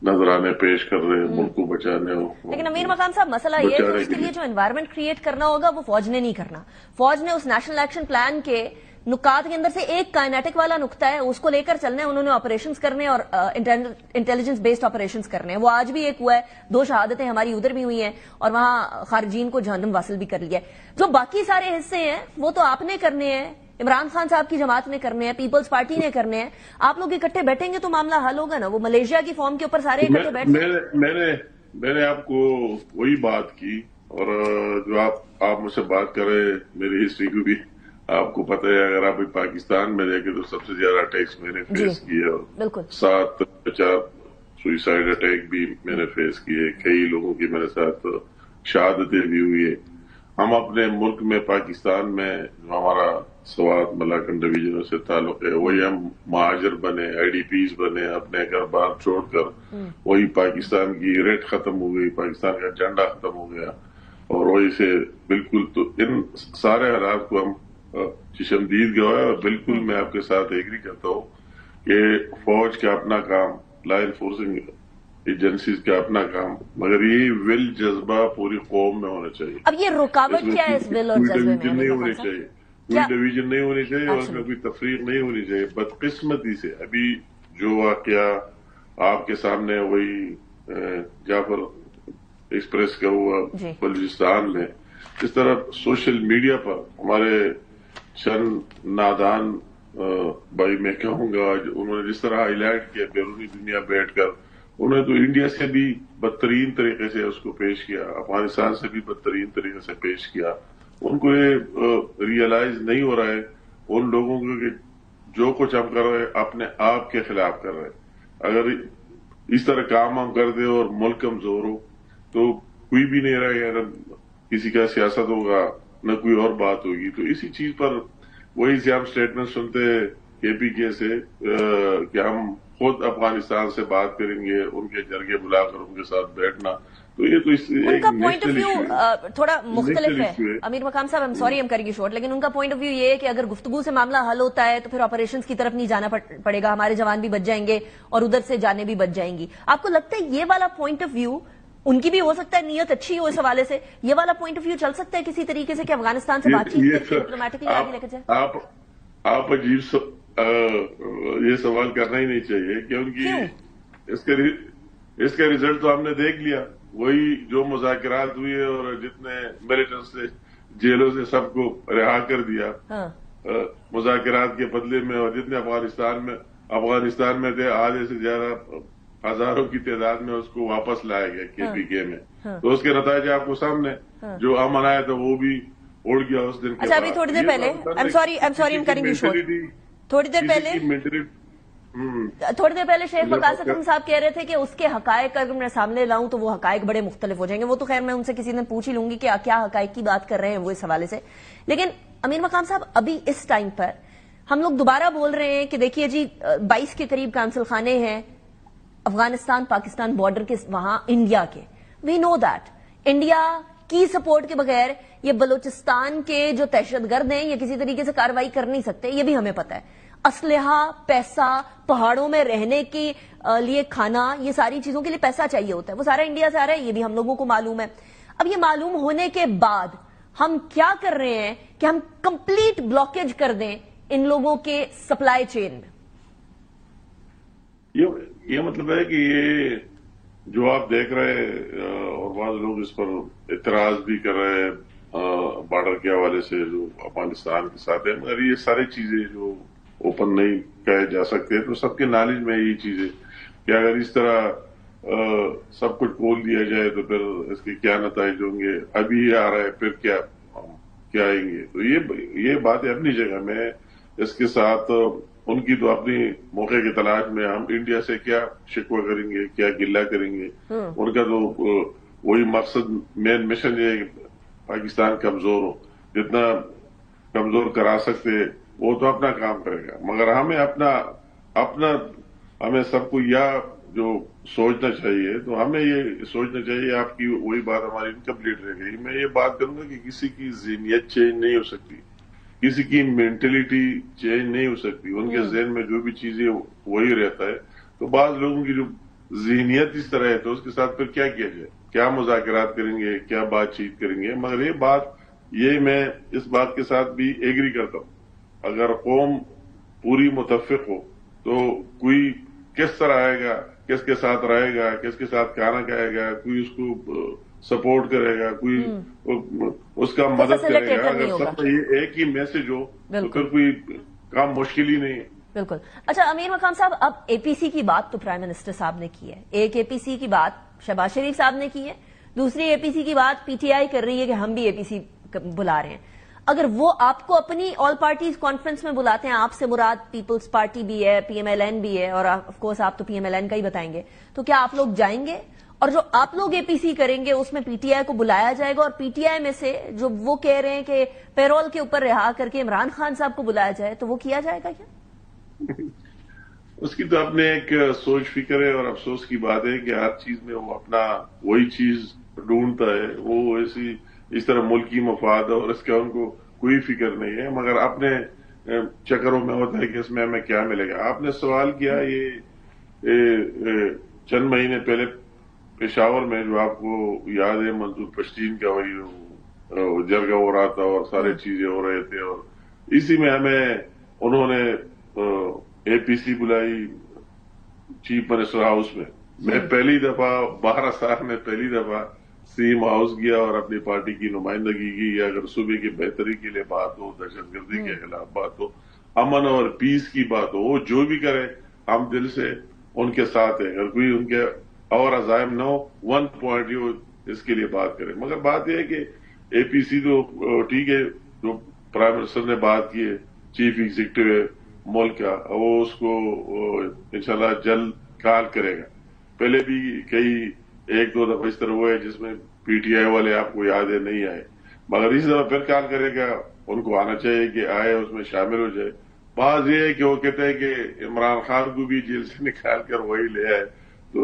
Speaker 6: نظرانے پیش کر رہے ہیں ملک کو بچانے.
Speaker 1: لیکن امیر مقام صاحب مسئلہ یہ ہے کہ اس کے لیے جو انوائرمنٹ کریٹ کرنا ہوگا وہ فوج نے نہیں کرنا. فوج نے اس نیشنل ایکشن پلان کے نکات کے اندر سے ایک کائنیٹک والا نقطہ ہے، اس کو لے کر چلنا ہے. انہوں نے آپریشنز کرنے اور انٹیلیجنس بیسڈ آپریشنز کرنے ہیں. وہ آج بھی ایک ہوا ہے، 2 شہادتیں ہماری ادھر بھی ہوئی ہیں اور وہاں خارجین کو جہنم واصل بھی کر لیا ہے. جو باقی سارے حصے ہیں وہ تو آپ نے کرنے ہیں، عمران خان صاحب کی جماعت نے کرنے ہیں، پیپلز پارٹی نے کرنے ہیں. آپ لوگ اکٹھے بیٹھیں گے تو معاملہ حل ہوگا نا. وہ ملیشیا کی فارم کے اوپر سارے اکٹھے بیٹھ
Speaker 6: میں نے آپ کو وہی بات کی، اور جو آپ مجھ سے بات کر رہے میری ہسٹری کو بھی آپ کو پتہ ہے. اگر آپ پاکستان میں دیکھیں تو سب سے زیادہ اٹیکس میں نے فیس کیے، اور 7 سوئسائڈ اٹیک بھی میں نے فیس کیے. کئی لوگوں کی میرے ساتھ شہادتیں بھی ہوئی. ہم اپنے ملک میں پاکستان میں جو ہمارا سوات ملاکنڈ ڈویژن سے تعلق ہے، وہی ہم مہاجر بنے، آئی ڈی پیز بنے، اپنے گھر بار چھوڑ کر وہی پاکستان کی ریٹ ختم ہو گئی، پاکستان کا جھنڈا ختم ہو گیا، اور وہی سے بالکل. تو ان سارے حالات کو ہم چشمدید گواہ، اور بالکل میں آپ کے ساتھ ایگری کرتا ہوں کہ فوج کا اپنا کام، لا انفورسنگ ایجنسیز کا اپنا کام، مگر یہ ول جذبہ پوری قوم میں ہونا چاہیے.
Speaker 1: اب یہ رکاوٹ کیا ہے اس ول اور جذبے میں؟
Speaker 6: نہیں ہونی چاہیے، کوئی ڈویژن نہیں ہونی چاہیے، اور اس میں کوئی تفریق نہیں ہونی چاہیے. بدقسمتی سے ابھی جو واقعہ آپ کے سامنے وہی جعفر ایکسپریس کا ہوا بلوچستان میں، اس طرح سوشل میڈیا پر ہمارے چند نادان بھائی میں کہوں گا، انہوں نے جس طرح ہائی لائٹ کیا بیرونی دنیا بیٹھ کر، انہوں نے تو انڈیا سے بھی بدترین طریقے سے اس کو پیش کیا، افغانستان سے بھی بدترین طریقے سے پیش کیا. ان کو یہ ریئلائز نہیں ہو رہا ہے उन लोगों को कि जो कुछ हम कर रहे हैं अपने आप के खिलाफ कर रहे हैं। अगर इस तरह काम हम कर दे और मुल्क कमजोर हो तो कोई भी नहीं रहेगा, न किसी का सियासत होगा न कोई और बात होगी। तो इसी चीज पर वही से हम स्टेटमेंट सुनते KPK से कि हम खुद अफगानिस्तान से बात करेंगे, उनके जरिए बुलाकर उनके साथ बैठना, तो ये तो
Speaker 1: उनका पॉइंट ऑफ व्यू थोड़ा मुख्तलिफ है। अमीर मकाम साहब, सॉरी हम करेंगे शॉर्ट, लेकिन उनका पॉइंट ऑफ व्यू ये है कि अगर गुफ्तगू से मामला हल होता है तो फिर ऑपरेशंस की तरफ नहीं जाना पड़ेगा, हमारे जवान भी बच जाएंगे और उधर से जाने भी बच जाएंगी। आपको लगता है ये वाला पॉइंट ऑफ व्यू उनकी भी हो सकता है, नीयत अच्छी हो इस हवाले से, ये वाला पॉइंट ऑफ व्यू चल सकता है किसी तरीके से कि अफगानिस्तान से बातचीत करके डिप्लोमेटिकली आगे लेकर जाए?
Speaker 6: आप अजीब ये सवाल करना ही नहीं चाहिए, क्योंकि इसका रिजल्ट तो हमने देख लिया। वही जो मुज़ाकरात हुए और जितने मिलिटेंट्स से जेलों से सबको रिहा कर दिया मुज़ाकरात के बदले में, और जितने अफगानिस्तान में थे आधे से ज्यादा हजारों की तादाद में उसको वापस लाया गया KPK में। तो उसके नतीजे आपको सामने, जो अमन आया था वो भी उड़ गया उस दिन।
Speaker 1: अच्छा, अभी थोड़ी देर पहले, I am sorry I am करेंगे शॉर्ट, थोड़ी देर पहले शेख वकास अकरम साहब कह रहे थे कि उसके हकायक अगर मैं सामने लाऊं तो वो हकायक बड़े मुख्तलिफ हो जाएंगे। वो तो खैर मैं उनसे किसी दिन पूछ ही लूंगी कि क्या हकायक की बात कर रहे हैं वो इस हवाले से। लेकिन अमीर मकाम साहब, अभी इस टाइम पर हम लोग दोबारा बोल रहे हैं कि देखिए जी 22 के करीब काउंसिल खाने हैं अफगानिस्तान पाकिस्तान बॉर्डर के वहां इंडिया के। वी नो दैट इंडिया की सपोर्ट के बगैर ये बलूचिस्तान के जो दहशतगर्द हैं ये किसी तरीके से कार्रवाई कर नहीं सकते, ये भी हमें पता है। असलहा, पैसा, पहाड़ों में रहने के लिए खाना, ये सारी चीजों के लिए पैसा चाहिए होता है, वो सारा इंडिया से आ रहा है, ये भी हम लोगों को मालूम है। अब ये मालूम होने के बाद हम क्या कर रहे हैं कि हम कंप्लीट ब्लॉकेज कर दें इन लोगों के सप्लाई चेन में?
Speaker 6: ये मतलब है कि ये जो आप देख रहे हैं और बाद लोग इस पर इतराज भी कर रहे हैं बॉर्डर के हवाले से जो अफगानिस्तान के साथ है, मगर ये सारी चीजें जो ओपन नहीं कहे जा सकते, तो सबके नॉलेज में यही चीजें कि अगर इस तरह सब कुछ खोल दिया जाए तो फिर इसके क्या नतीजे होंगे। अभी आ रहा है, फिर क्या आएंगे। तो ये बात है अपनी जगह में, इसके साथ उनकी तो अपनी मौके की तलाश में हम इंडिया से क्या शिकवा करेंगे, क्या गिल्ला करेंगे। उनका तो वही मकसद, मेन मिशन ये पाकिस्तान कमजोर हो, जितना कमजोर करा सकते वो तो अपना काम करेगा, मगर हमें हमें सबको यह जो सोचना चाहिए, तो हमें ये सोचना चाहिए, आपकी वही बात हमारी इनकम्प्लीट रह गई। मैं ये बात करूंगा कि किसी की ज़हनियत चेंज नहीं हो सकती, किसी की मेंटेलिटी चेंज नहीं हो सकती, उनके ज़हन में जो भी चीजें वही रहता है। तो बाज़ लोगों की जो ज़हनियत इस तरह है तो उसके साथ फिर क्या किया जाए, क्या मुज़ाकरात करेंगे, क्या बातचीत करेंगे। मगर ये मैं इस बात के साथ भी एग्री करता हूँ, अगर कौम पूरी मुतफ़िक हो तो कोई किस तरह आएगा, किसके साथ रहेगा, किसके साथ खाना खाएगा, कोई उसको सपोर्ट करेगा, कोई उसका मदद करेगा। अगर सब ये एक ही मैसेज हो तो फिर कोई काम मुश्किल ही नहीं है।
Speaker 1: बिल्कुल। अच्छा अमीर मकाम साहब, अब APC की बात तो प्राइम मिनिस्टर साहब ने की है, एक APC की बात शहबाज शरीफ साहब ने की है, दूसरी APC की बात PTI कर रही है कि हम भी APC बुला रहे हैं। अगर वो आपको अपनी ऑल पार्टीज कॉन्फ्रेंस में बुलाते हैं, आपसे मुराद पीपल्स पार्टी भी है, PMLN भी है, और ऑफ कोर्स आप तो PMLN का ही बताएंगे, तो क्या आप लोग जाएंगे? और जो आप लोग APC करेंगे उसमें PTI को बुलाया जाएगा, और PTI में से जो वो कह रहे हैं कि पेरोल के ऊपर रिहा करके इमरान खान साहब को बुलाया जाए, तो वो किया जाएगा क्या?
Speaker 6: उसकी तो अपने एक सोच फिक्र है, और अफसोस की बात है कि हर चीज में वो अपना वही चीज ढूंढता है, वो ऐसी इस तरह मुल्की मफाद और इसका उनको कोई फिक्र नहीं है, मगर अपने चक्करों में होता है कि इसमें हमें क्या मिलेगा। आपने सवाल किया ये चंद महीने पहले पेशावर में, जो आपको याद है, मंसूर पश्तीन का वही जरगा हो रहा था और सारे चीजें हो रहे थे, और इसी में हमें उन्होंने APC बुलाई चीफ मिनिस्टर हाउस में। मैं पहली दफा 12 साल में पहली दफा सीएम हाउस गया और अपनी पार्टी की नुमाइंदगी की। अगर सूबे की बेहतरी के लिए बात हो, दहशतगर्दी के खिलाफ बात हो, अमन और पीस की बात हो, वो जो भी करे हम दिल से उनके साथ हैं। अगर कोई उनके और अजायम न हो, 1 पॉइंट यू इसके लिए बात करें। मगर बात यह है कि APC तो ठीक है, जो प्राइम मिनिस्टर ने बात की है, चीफ एग्जीक्यूटिव है मुल्क का, वो उसको इंशाल्लाह जल्द काल करेगा। पहले भी कई एक दो दफा इस तरह हुआ है जिसमें पीटीआई वाले आपको याद है नहीं आए, मगर इस दफा फिर काल करेगा। उनको आना चाहिए कि आए, उसमें शामिल हो जाए। बात ये है कि वो कहते हैं कि इमरान खान को भी जेल से निकाल कर वही ले आए, तो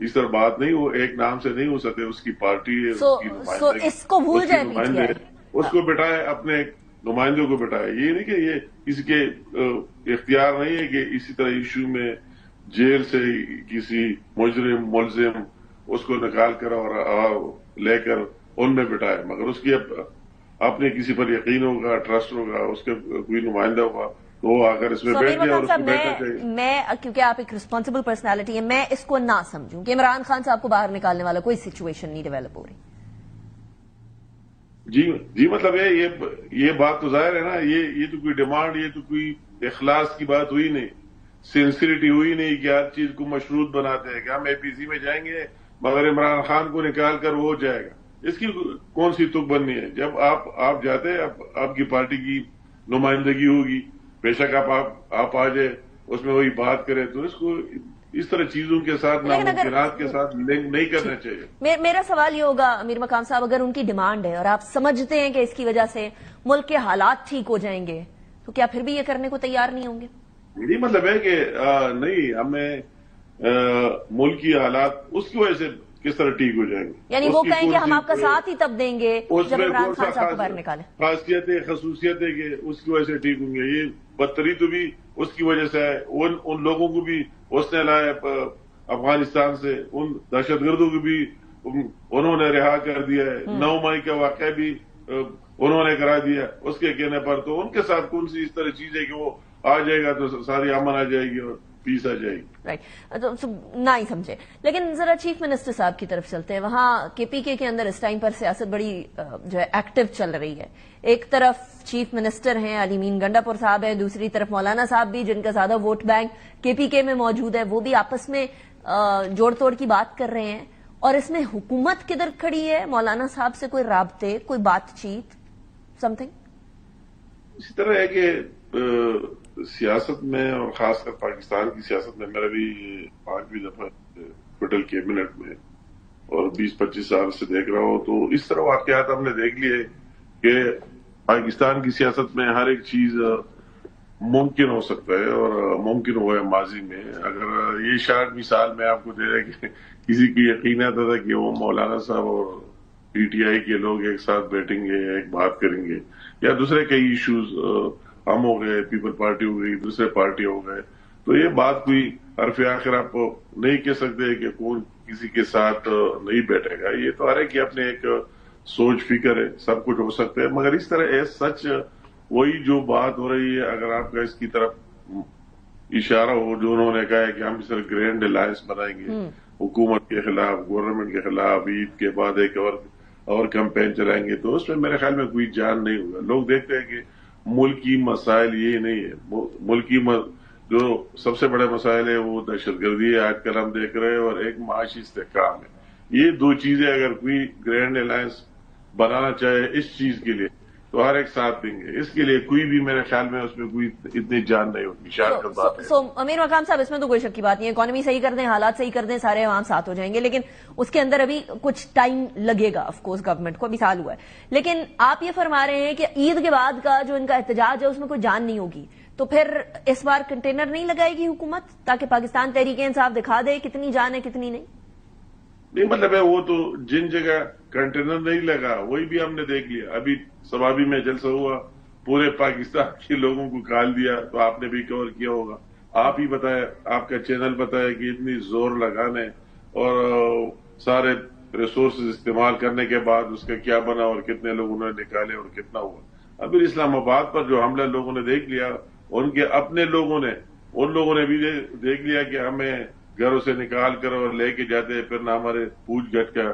Speaker 6: इस तरह बात नहीं, वो एक नाम से नहीं हो सकते, उसकी पार्टी है, उसकी
Speaker 1: इसको भूल जाए,
Speaker 6: उसको बिठाए, अपने नुमाइंदों को बिठाए। ये नहीं कि ये किसी के इख्तियार नहीं है कि इसी तरह इशू में जेल से किसी मुलजिम उसको निकाल कर और लेकर उनमें बिठाए, मगर उसकी अपने किसी पर यकीन होगा, ट्रस्ट होगा, उसके कोई नुमाइंदा होगा तो वो आकर इसमें बैठ जाए और उसको बैठना चाहिए।
Speaker 1: मैं क्योंकि आप एक रिस्पॉन्सिबल पर्सनालिटी है, मैं इसको ना समझूं कि इमरान खान साहब को बाहर निकालने वाला कोई सिचुएशन नहीं डेवलप हो रही।
Speaker 6: जी मतलब ये बात तो जाहिर है ना, ये तो कोई डिमांड, ये तो कोई इखलास की बात हुई नहीं, सिंसियरिटी हुई नहीं कि हर चीज को मशरूत बनाते हैं कि हम एपीसी में जाएंगे मगर इमरान खान को निकाल कर वो जाएगा। इसकी कौन सी तुक बननी है? जब आप जाते हैं, आपकी पार्टी की नुमाइंदगी होगी, बेशक आप आ जाए, उसमें वही बात करें, तो इसको इस तरह चीजों के साथ, नामुमकिनात के साथ लिंक नहीं करना चाहिए।
Speaker 1: मेरा सवाल ये होगा अमीर मकाम साहब, अगर उनकी डिमांड है और आप समझते हैं कि इसकी वजह से मुल्क के हालात ठीक हो जाएंगे, तो क्या फिर भी ये करने को तैयार नहीं होंगे?
Speaker 6: मेरी मतलब है कि नहीं, हमें मुल्क की हालात उसकी वजह से किस तरह ठीक हो जाएंगे,
Speaker 1: यानी वो कहें कि हम आपका साथ ही तब देंगे जब इमरान खान साहब को बाहर निकाले।
Speaker 6: खसूसियतें कि उसकी वजह से ठीक होंगे, ये बदतरी तो भी उसकी वजह से है। उन लोगों को भी उसने लाया अफगानिस्तान से, उन दहशतगर्दों को भी उन्होंने रिहा कर दिया है, 9 मई का वाक़या भी उन्होंने करा दिया उसके कहने पर। तो उनके साथ कौन सी इस तरह चीज है कि वो आ जाएगा तो सारी अमन आ जाएगी और पीस आ जाएगी?
Speaker 1: राइट, तो ना ही समझे। लेकिन जरा चीफ मिनिस्टर साहब की तरफ चलते हैं। वहां केपीके के अंदर इस टाइम पर सियासत बड़ी जो है एक्टिव चल रही है। एक तरफ चीफ मिनिस्टर हैं अली मीन गंडापुर साहब है, दूसरी तरफ मौलाना साहब भी, जिनका ज्यादा वोट बैंक केपीके में मौजूद है, वो भी आपस में जोड़ तोड़ की बात कर रहे हैं। और इसमें हुकूमत किधर खड़ी है? मौलाना साहब से कोई राब्ते, कोई बातचीत, समथिंग?
Speaker 6: इसी तरह है कि सियासत में और खासकर पाकिस्तान की सियासत में मेरा भी 5वीं दफा फेडरल कैबिनेट में और 20-25 साल से देख रहा हूं, तो इस तरह वाकयात हमने देख लिए कि पाकिस्तान की सियासत में हर एक चीज मुमकिन हो सकता है और मुमकिन हुआ है माजी में। अगर ये शार्ट मिसाल मैं आपको दे रहा कि किसी को यकीन आता था कि वो मौलाना साहब और पीटीआई के लोग एक साथ बैठेंगे, एक बात करेंगे, या दूसरे कई इश्यूज, हम हो गए, पीपल पार्टी हो गई, दूसरे पार्टी हो गए, तो ये बात कोई हरफ आखिर आप नहीं कह सकते कि कौन किसी के साथ नहीं बैठेगा। ये तो हर एक की अपने एक सोच फिक्र है, सब कुछ हो सकता है, मगर इस तरह सच वही जो बात हो रही है, अगर आपका इसकी तरफ इशारा हो जो उन्होंने कहा है कि हम इस तरह ग्रैंड अलायंस बनाएंगे हुकूमत के खिलाफ, गवर्नमेंट के खिलाफ, ईद के बाद एक और कैंपेन चलाएंगे, तो उसमें मेरे ख्याल में कोई जान नहीं होगा। लोग देखते हैं कि मुल्की मसाइल ये नहीं है, मुल्की जो सबसे बड़े मसाइल है वो दहशतगर्दी है, आजकल हम देख रहे हैं, और एक माशी इस्तेहकाम है। ये दो चीजें अगर कोई ग्रैंड अलायंस बनाना चाहे इस चीज के लिए, तो हर एक साथ देंगे। इसके लिए कोई भी मेरे ख्याल में उसमें कोई इतनी जान नहीं होगी। शायद बात है।
Speaker 1: अमीर मकाम साहब, इसमें तो कोई शक की बात नहीं है, इकोनॉमी सही कर दें, हालात सही कर दें, सारे अवाम साथ हो जाएंगे, लेकिन उसके अंदर अभी कुछ टाइम लगेगा ऑफकोर्स गवर्नमेंट को, अभी साल हुआ है। लेकिन आप ये फरमा रहे हैं कि ईद के बाद का जो इनका एहतजाज है उसमें कोई जान नहीं होगी, तो फिर इस बार कंटेनर नहीं लगाएगी हुकूमत ताकि पाकिस्तान तहरीक इंसाफ दिखा दे कितनी जान है कितनी नहीं?
Speaker 6: नहीं, मतलब है वो तो जिन जगह कंटेनर नहीं लगा वही भी हमने देख लिया। अभी सवाबी में जलसा हुआ, पूरे पाकिस्तान के लोगों को काल दिया, तो आपने भी कवर किया होगा। आप ही बताए, आपका चैनल बताया कि इतनी जोर लगाने और सारे रिसोर्सेज इस्तेमाल करने के बाद उसका क्या बना और कितने लोगों ने निकाले और कितना हुआ। अभी इस्लामाबाद पर जो हमला लोगों ने देख लिया, उनके अपने लोगों ने, उन लोगों ने भी देख लिया कि हमें घरों से निकाल कर और लेके जाते हैं, फिर ना हमारे पूछ गट का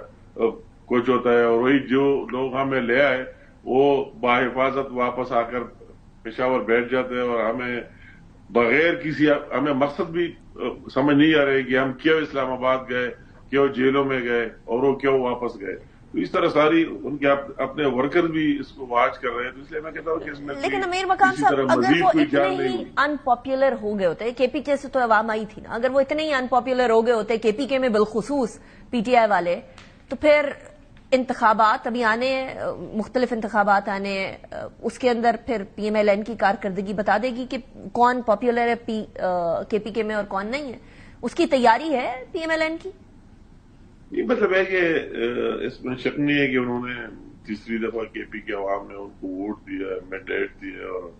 Speaker 6: कुछ होता है, और वही जो लोग हमें ले आए वो बाहिफाजत वापस आकर पेशावर बैठ जाते हैं, और हमें बगैर किसी, हमें मकसद भी समझ नहीं आ रहे कि हम क्यों इस्लामाबाद गए, क्यों जेलों में गए और वो क्यों वापस गए। تو اس طرح ساری ان کے اپنے ورکر بھی اس کو واچ کر رہے ہیں، تو اس لیے میں کہتا ہوں کہ اس میں
Speaker 1: لیکن امیر مقام صاحب اگر وہ اتنے ہی ان پاپولر ہو گئے ہوتے، کے پی کے سے تو عوام آئی تھی نا، اگر وہ اتنے ہی ان پاپولر ہو گئے ہوتے کے پی کے میں بالخصوص پی ٹی آئی والے، تو پھر انتخابات ابھی آنے، مختلف انتخابات آنے، اس کے اندر پھر پی ایم ایل این کی کارکردگی بتا دے گی کہ کون پاپولر ہے کے پی کے میں اور کون نہیں ہے. اس کی تیاری ہے پی ایم ایل این کی؟
Speaker 6: یہ مطلب ہے کہ اس میں شک نہیں ہے کہ انہوں نے تیسری دفعہ کے پی کے عوام نے ان کو ووٹ دیا، مینڈیٹ دیا، اور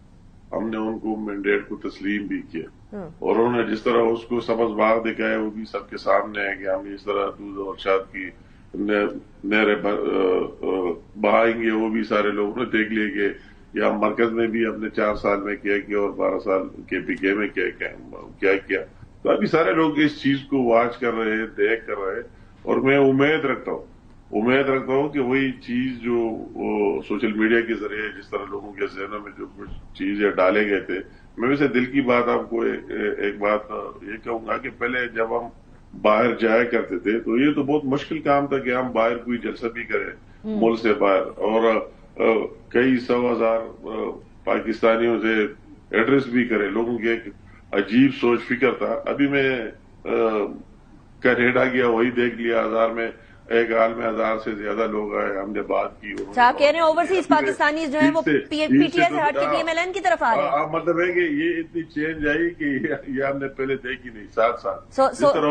Speaker 6: ہم نے ان کو مینڈیٹ کو تسلیم بھی کیا، اور انہوں نے جس طرح اس کو سبز باغ دکھایا وہ بھی سب کے سامنے ہے کہ ہم اس طرح دودھ اور شاد کی نہریں بہائیں گے. وہ بھی سارے لوگوں نے دیکھ لیے کہ یہ ہم مرکز میں بھی اپنے 4 سال میں کیا کیا اور 12 سال کے پی کے میں کیا کیا. تو ابھی سارے لوگ اس چیز کو واچ کر رہے ہیں، دیکھ کر رہے ہیں، اور میں امید رکھتا ہوں کہ وہی چیز جو سوشل میڈیا کے ذریعے جس طرح لوگوں کے ذہنوں میں جو کچھ چیزیں ڈالے گئے تھے، میں ویسے دل کی بات آپ کو ایک بات یہ کہوں گا کہ پہلے جب ہم باہر جایا کرتے تھے تو یہ تو بہت مشکل کام تھا کہ ہم باہر کوئی جلسہ بھی کریں ملک سے باہر، اور کئی 100,000 پاکستانیوں سے ایڈریس بھی کریں. لوگوں کی ایک عجیب سوچ فکر تھا. ابھی میں کینیڈا گیا، وہی دیکھ لیا، 1000 میں ایک حال میں 1000 سے زیادہ لوگ آئے، ہم نے بات کی.
Speaker 1: آپ کہہ رہے ہیں اوورسیز پاکستانی جو ہیں وہ پی ٹی آئی سے ہٹ کے پی ایم ایل این کی طرف آ رہے ہیں؟
Speaker 6: مطلب ہے کہ یہ اتنی چینج آئی کہ یہ ہم نے پہلے دیکھی نہیں. 7 سال جس طرح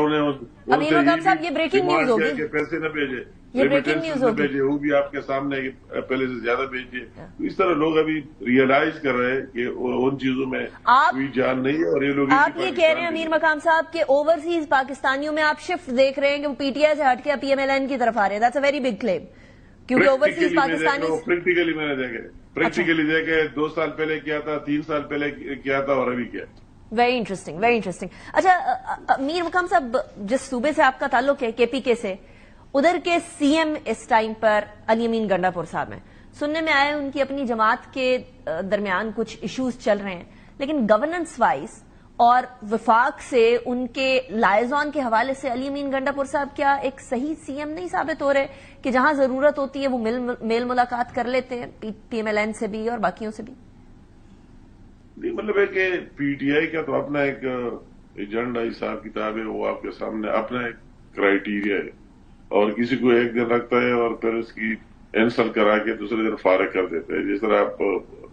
Speaker 1: امیر مقام صاحب یہ بریکنگ نیوز ہوگی،
Speaker 6: پیسے نہ بھیجے،
Speaker 1: یہ بریکنگ نیوز ہوگی،
Speaker 6: وہ بھی آپ کے سامنے پہلے سے زیادہ بھیجیے. اس طرح لوگ ابھی ریئلائز کر رہے ہیں کہ ان چیزوں میں کوئی جان نہیں ہے. اور یہ لوگ
Speaker 1: آپ یہ کہہ رہے ہیں امیر مقام صاحب کہ اوورسیز پاکستانیوں میں آپ شفٹ دیکھ رہے ہیں کہ وہ پی ٹی آئی سے ہٹ کے پی ایم ایل این کی طرف آ رہے ہیں. دیٹس اے ویری بگ کلیم، کیونکہ اوورسیز پاکستانی
Speaker 6: پریکٹیکلی میں نے دیکھے 2 سال پہلے کیا تھا، 3 سال پہلے کیا تھا، اور ابھی کیا.
Speaker 1: Very interesting, very interesting. اچھا امیر مقام صاحب، جس صوبے سے آپ کا تعلق ہے کے پی کے سے، ادھر کے سی ایم اس ٹائم پر علی امین گنڈا پور صاحب ہیں. سننے میں آئے ان کی اپنی جماعت کے درمیان کچھ ایشوز چل رہے ہیں، لیکن گورننس وائز اور وفاق سے ان کے لائزون کے حوالے سے علی امین گنڈا پور صاحب کیا ایک صحیح سی ایم نہیں ثابت ہو رہے کہ جہاں ضرورت ہوتی ہے وہ میل ملاقات کر لیتے ہیں پی ایم ایل این سے بھی اور باقیوں سے بھی؟
Speaker 6: نہیں، مطلب ہے کہ پی ٹی آئی کا تو اپنا ایک ایجنڈا حساب کتاب ہے، وہ آپ کے سامنے اپنا ایک کرائیٹیریا ہے، اور کسی کو ایک دن رکھتا ہے اور پھر اس کی انسل کرا کے دوسرے دن فارغ کر دیتے ہیں. جس طرح آپ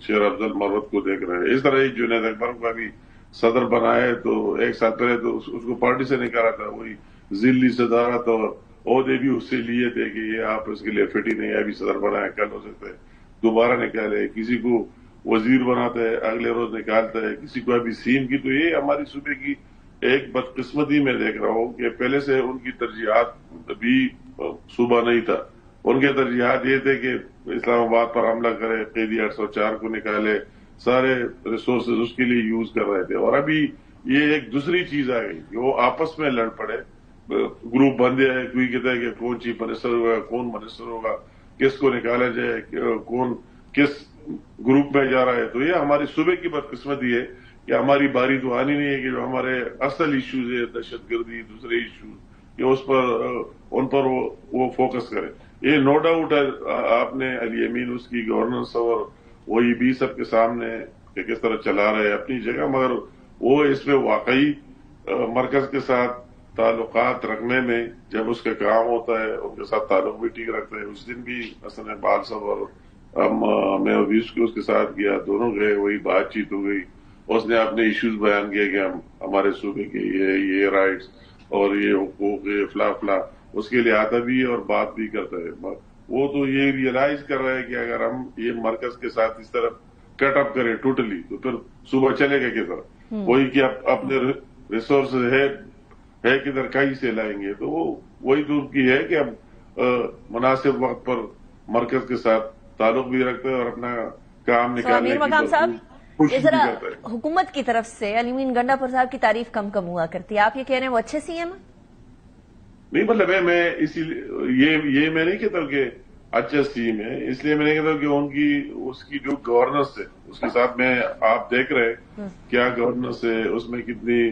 Speaker 6: شیر افضل مروت کو دیکھ رہے ہیں، اس طرح جنید اکبر کو ابھی صدر بنائے تو 1 سال پہلے تو اس کو پارٹی سے نکالا تھا، وہی ذلی صدارت اور عہدے بھی اس سے لیے تھے کہ یہ آپ اس کے لیے فٹ ہی نہیں ہے، ابھی صدر بنائے، کل ہو سکتا ہے دوبارہ نکالے. کسی کو وزیر بناتا ہے، اگلے روز نکالتا ہے، کسی کو ابھی سیم کی. تو یہ ہماری صوبے کی ایک بدقسمتی میں دیکھ رہا ہوں کہ پہلے سے ان کی ترجیحات بھی صوبہ نہیں تھا. ان کے ترجیحات یہ تھے کہ اسلام آباد پر حملہ کرے، قیدی 804 کو نکالے، سارے ریسورسز اس کے لیے یوز کر رہے تھے. اور ابھی یہ ایک دوسری چیز آ گئی کہ وہ آپس میں لڑ پڑے، گروپ بندے ہیں، کوئی کہتا ہے کہ کون چیف منسٹر ہوگا، کون منسٹر ہوگا، کس کو نکالا جائے، کون کس گروپ میں جا رہا ہے. تو یہ ہماری صوبے کی بدقسمتی ہے کہ ہماری باری تو آنی نہیں ہے کہ جو ہمارے اصل ایشوز ہے، دہشت گردی، دوسرے ایشوز، کہ ان پر وہ فوکس کرے. یہ نو ڈاؤٹ ہے آپ نے علی امین اس کی گورننس اور وہی بھی سب کے سامنے کہ کس طرح چلا رہے اپنی جگہ، مگر وہ اس میں واقعی مرکز کے ساتھ تعلقات رکھنے میں جب اس کا کام ہوتا ہے، ان کے ساتھ تعلق بھی ٹھیک رکھتا ہے. اس دن بھی حسن اقبال صاحب اور میں ابیس کو اس کے ساتھ گیا، دونوں گئے، وہی بات چیت ہو گئی. اس نے اپنے ایشوز بیان کیے کہ ہمارے صوبے کے یہ رائٹس اور یہ حقوق، یہ فلاں فلاں، اس کے لیے آتا بھی ہے اور بات بھی کرتا ہے. وہ تو یہ ریئلائز کر رہا ہے کہ اگر ہم یہ مرکز کے ساتھ اس طرح کٹ اپ کریں ٹوٹلی تو پھر صوبہ چلے گا کس طرح. وہی کہ اپنے ریسورسز ہے کدھر کہیں سے لائیں گے. تو وہی دور کی ہے کہ اب مناسب وقت پر مرکز کے ساتھ تعلق بھی رکھتے ہیں اور اپنا کام نکالنے کی کوشش بھی کرتا ہے.
Speaker 1: حکومت کی طرف سے علی امین گنڈا پور صاحب کی تعریف کم ہوا کرتی ہے، آپ یہ کہہ رہے ہیں وہ اچھے سی ایم ہیں؟
Speaker 6: نہیں، مطلب ہے میں اسی یہ میں نہیں کہتا کہ اچھا سیم ہے، اس لیے میں نہیں کہتا کہ اس کی جو گورننس ہے اس کے ساتھ میں آپ دیکھ رہے کیا گورننس ہے، اس میں کتنی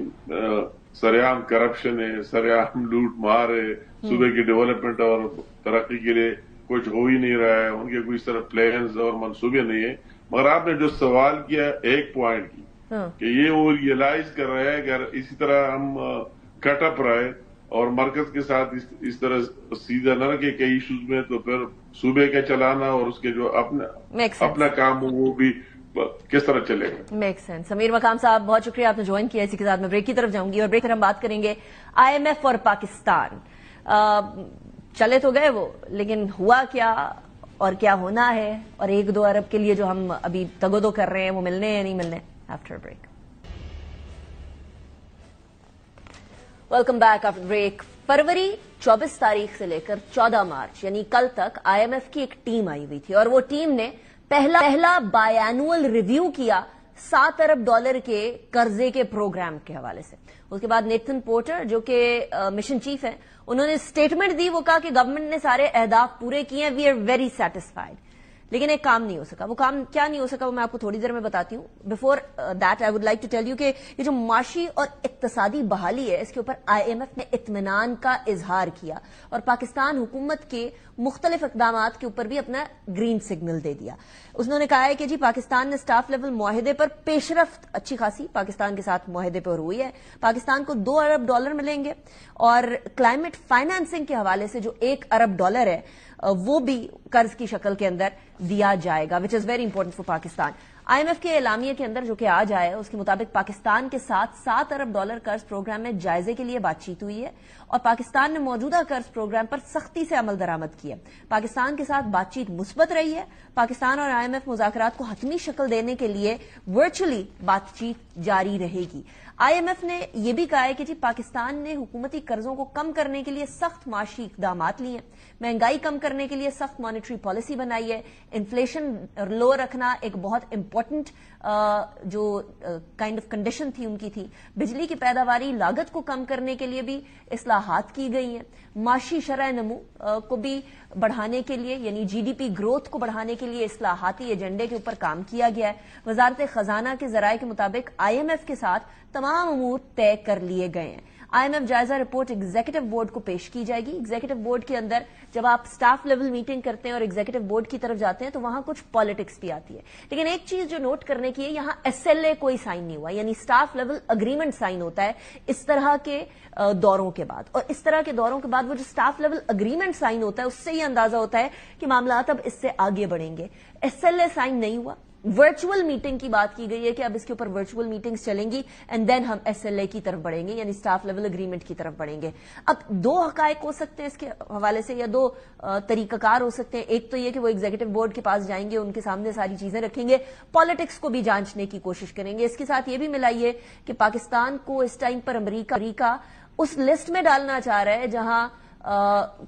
Speaker 6: سریعام کرپشن ہے، سریعام لوٹ مار ہے. صوبے کی ڈیولپمنٹ اور ترقی کے لیے कुछ हो ही नहीं रहा है, उनके कोई इस तरह प्लान्स और मंसूबे नहीं है। मगर आपने जो सवाल किया एक पॉइंट की कि ये वो रियलाइज कर रहे हैं कि अगर इसी तरह हम कटअप रहे और मरकज के साथ इस तरह सीधा न रखे कई इश्यूज में, तो फिर सूबे के चलाना और उसके जो अपना काम हो वो भी किस तरह चलेगा।
Speaker 1: Make sense. समीर मकाम साहब, बहुत शुक्रिया, आपने ज्वाइन किया। इसी के साथ मैं ब्रेक की तरफ जाऊंगी और ब्रेक पर हम बात करेंगे IMF और पाकिस्तान। चले तो गए वो, लेकिन हुआ क्या और क्या होना है, और 1-2 अरब के लिए जो हम अभी तगोदो कर रहे हैं वो मिलने हैं या नहीं मिलने। After break. Welcome back after break. फरवरी 24 तारीख से लेकर 14 मार्च यानी कल तक IMF की एक टीम आई हुई थी और वो टीम ने पहला बायएनुअल रिव्यू किया $7 अरब के कर्जे के प्रोग्राम के हवाले से। उसके बाद नेथन पोर्टर जो कि मिशन चीफ हैं, उन्होंने स्टेटमेंट दी। वो कहा कि गवर्नमेंट ने सारे अहदाफ पूरे किए हैं, वी आर वेरी सेटिस्फाइड। लेकिन एक काम नहीं हो सका। वो काम क्या नहीं हो सका वो मैं आपको थोड़ी देर में बताती हूँ। Before that I would like to tell you कि ये जो माशी और इक्तसादी बहाली है, इसके ऊपर IMF ने इत्मीनान का इजहार किया और पाकिस्तान हुकूमत के मुख्तलिफ इकदामात के ऊपर भी अपना ग्रीन सिग्नल दे दिया। उन्होंने कहा है कि जी पाकिस्तान ने स्टाफ लेवल मुआहदे पर पेशरफ्त अच्छी खासी पाकिस्तान के साथ मुआहदे पर हुई है। पाकिस्तान को $2 अरब मिलेंगे और क्लाइमेट फाइनेंसिंग के हवाले से जो $1 अरब है वो भी कर्ज की शक्ल के अंदर दिया जाएगा, which is very important for Pakistan. IMF के एलामिये के अंदर जो कि आज आया है उसके मुताबिक पाकिस्तान के साथ $7 अरब कर्ज प्रोग्राम में जायजे के लिए बातचीत हुई है और पाकिस्तान ने मौजूदा कर्ज प्रोग्राम पर सख्ती से अमल दरामद की है। पाकिस्तान के साथ बातचीत मुस्बत रही है। पाकिस्तान और IMF मुज़ाकरात को हतमी शक्ल देने के लिए वर्चुअली बातचीत जारी रहेगी। IMF ने यह भी कहा है कि जी पाकिस्तान ने हुकूमती कर्जों को कम करने के लिए सख्त माशी इकदाम लिए हैं, महंगाई कम करने के लिए सख्त मॉनेटरी पॉलिसी बनाई है, इन्फ्लेशन लो रखना एक बहुत इंपॉर्टेंट जो काइंड ऑफ कंडीशन थी उनकी थी। बिजली की पैदावारी लागत को कम करने के लिए भी इस्लाहात की गई हैं। माशी शरह नमू को भी बढ़ाने के लिए यानी GDP ग्रोथ को बढ़ाने के लिए इस्लाहाती एजेंडे के ऊपर काम किया गया है। वजारत खजाना के जराये के मुताबिक IMF के साथ तमाम अमूर तय कर लिए गए हैं। IMF जायजा रिपोर्ट एग्जीक्यूटिव बोर्ड को पेश की जाएगी। एग्जीक्यूटिव बोर्ड के अंदर जब आप स्टाफ लेवल मीटिंग करते हैं और एग्जीक्यूटिव बोर्ड की तरफ जाते हैं तो वहां कुछ पॉलिटिक्स भी आती है। लेकिन एक चीज जो नोट करने की है, यहां SLA कोई साइन नहीं हुआ, यानी स्टाफ लेवल अग्रीमेंट साइन होता है इस तरह के दौरों के बाद, और इस तरह के दौरों के बाद वो जो स्टाफ लेवल अग्रीमेंट साइन होता है उससे ही अंदाजा होता है कि मामला अब इससे आगे बढ़ेंगे। SLA साइन नहीं हुआ। वर्चुअल मीटिंग की बात की गई है कि अब इसके ऊपर वर्चुअल मीटिंग्स चलेंगी एंड देन हम SLA की तरफ बढ़ेंगे, यानी स्टाफ लेवल एग्रीमेंट की तरफ बढ़ेंगे। अब 2 हकायक हो सकते हैं इसके हवाले से, या 2 तरीकाकार हो सकते हैं। एक तो ये कि वो एग्जीक्यूटिव बोर्ड के पास जाएंगे, उनके सामने सारी चीजें रखेंगे, पॉलिटिक्स को भी जांचने की कोशिश करेंगे। इसके साथ ये भी मिलाइए कि पाकिस्तान को इस टाइम पर अमरीका उस लिस्ट में डालना चाह रहा है जहां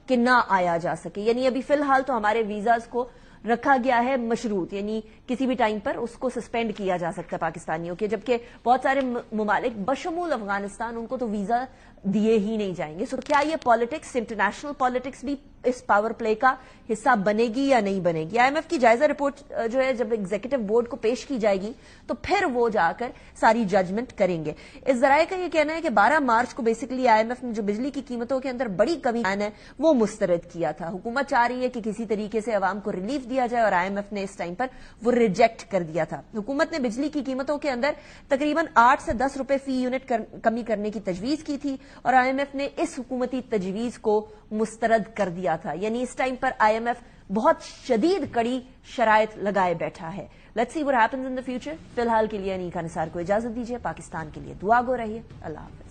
Speaker 1: कि ना आया जा सके, यानी अभी फिलहाल तो हमारे वीजाज को रखा गया है मशरूत, यानी किसी भी टाइम पर उसको सस्पेंड किया जा सकता है पाकिस्तानियों के, जबकि बहुत सारे ममालिक बशमूल अफगानिस्तान उनको तो वीजा दिए ही नहीं जाएंगे। सो क्या ये पॉलिटिक्स, इंटरनेशनल पॉलिटिक्स भी इस पावर प्ले का हिस्सा बनेगी या नहीं बनेगी? IMF की जायजा रिपोर्ट जो है जब एग्जीक्यूटिव बोर्ड को पेश की जाएगी तो फिर वो जाकर सारी जजमेंट करेंगे। इस जराये का ये कहना है कि 12 मार्च को बेसिकली IMF ने जो बिजली की कीमतों के अंदर बड़ी कमी है वो मुस्तरद किया था। हुकूमत चाह रही है कि किसी तरीके से अवाम को रिलीफ दिया जाए और IMF ने इस टाइम पर वो रिजेक्ट कर दिया था। हुकूमत ने बिजली की कीमतों के अंदर तकरीबन 8 से 10 रुपए फी यूनिट कमी करने की तजवीज की थी और IMF ने इस हुकूमती तजवीज को मुस्तरद कर दिया था, यानी इस टाइम पर IMF बहुत शदीद कड़ी शराइत लगाए बैठा है। Let's see what happens in the future. फिलहाल के लिए अनीका निसार को इजाजत दीजिए। पाकिस्तान के लिए दुआ गो रहिए। अल्लाह हाफ़िज़।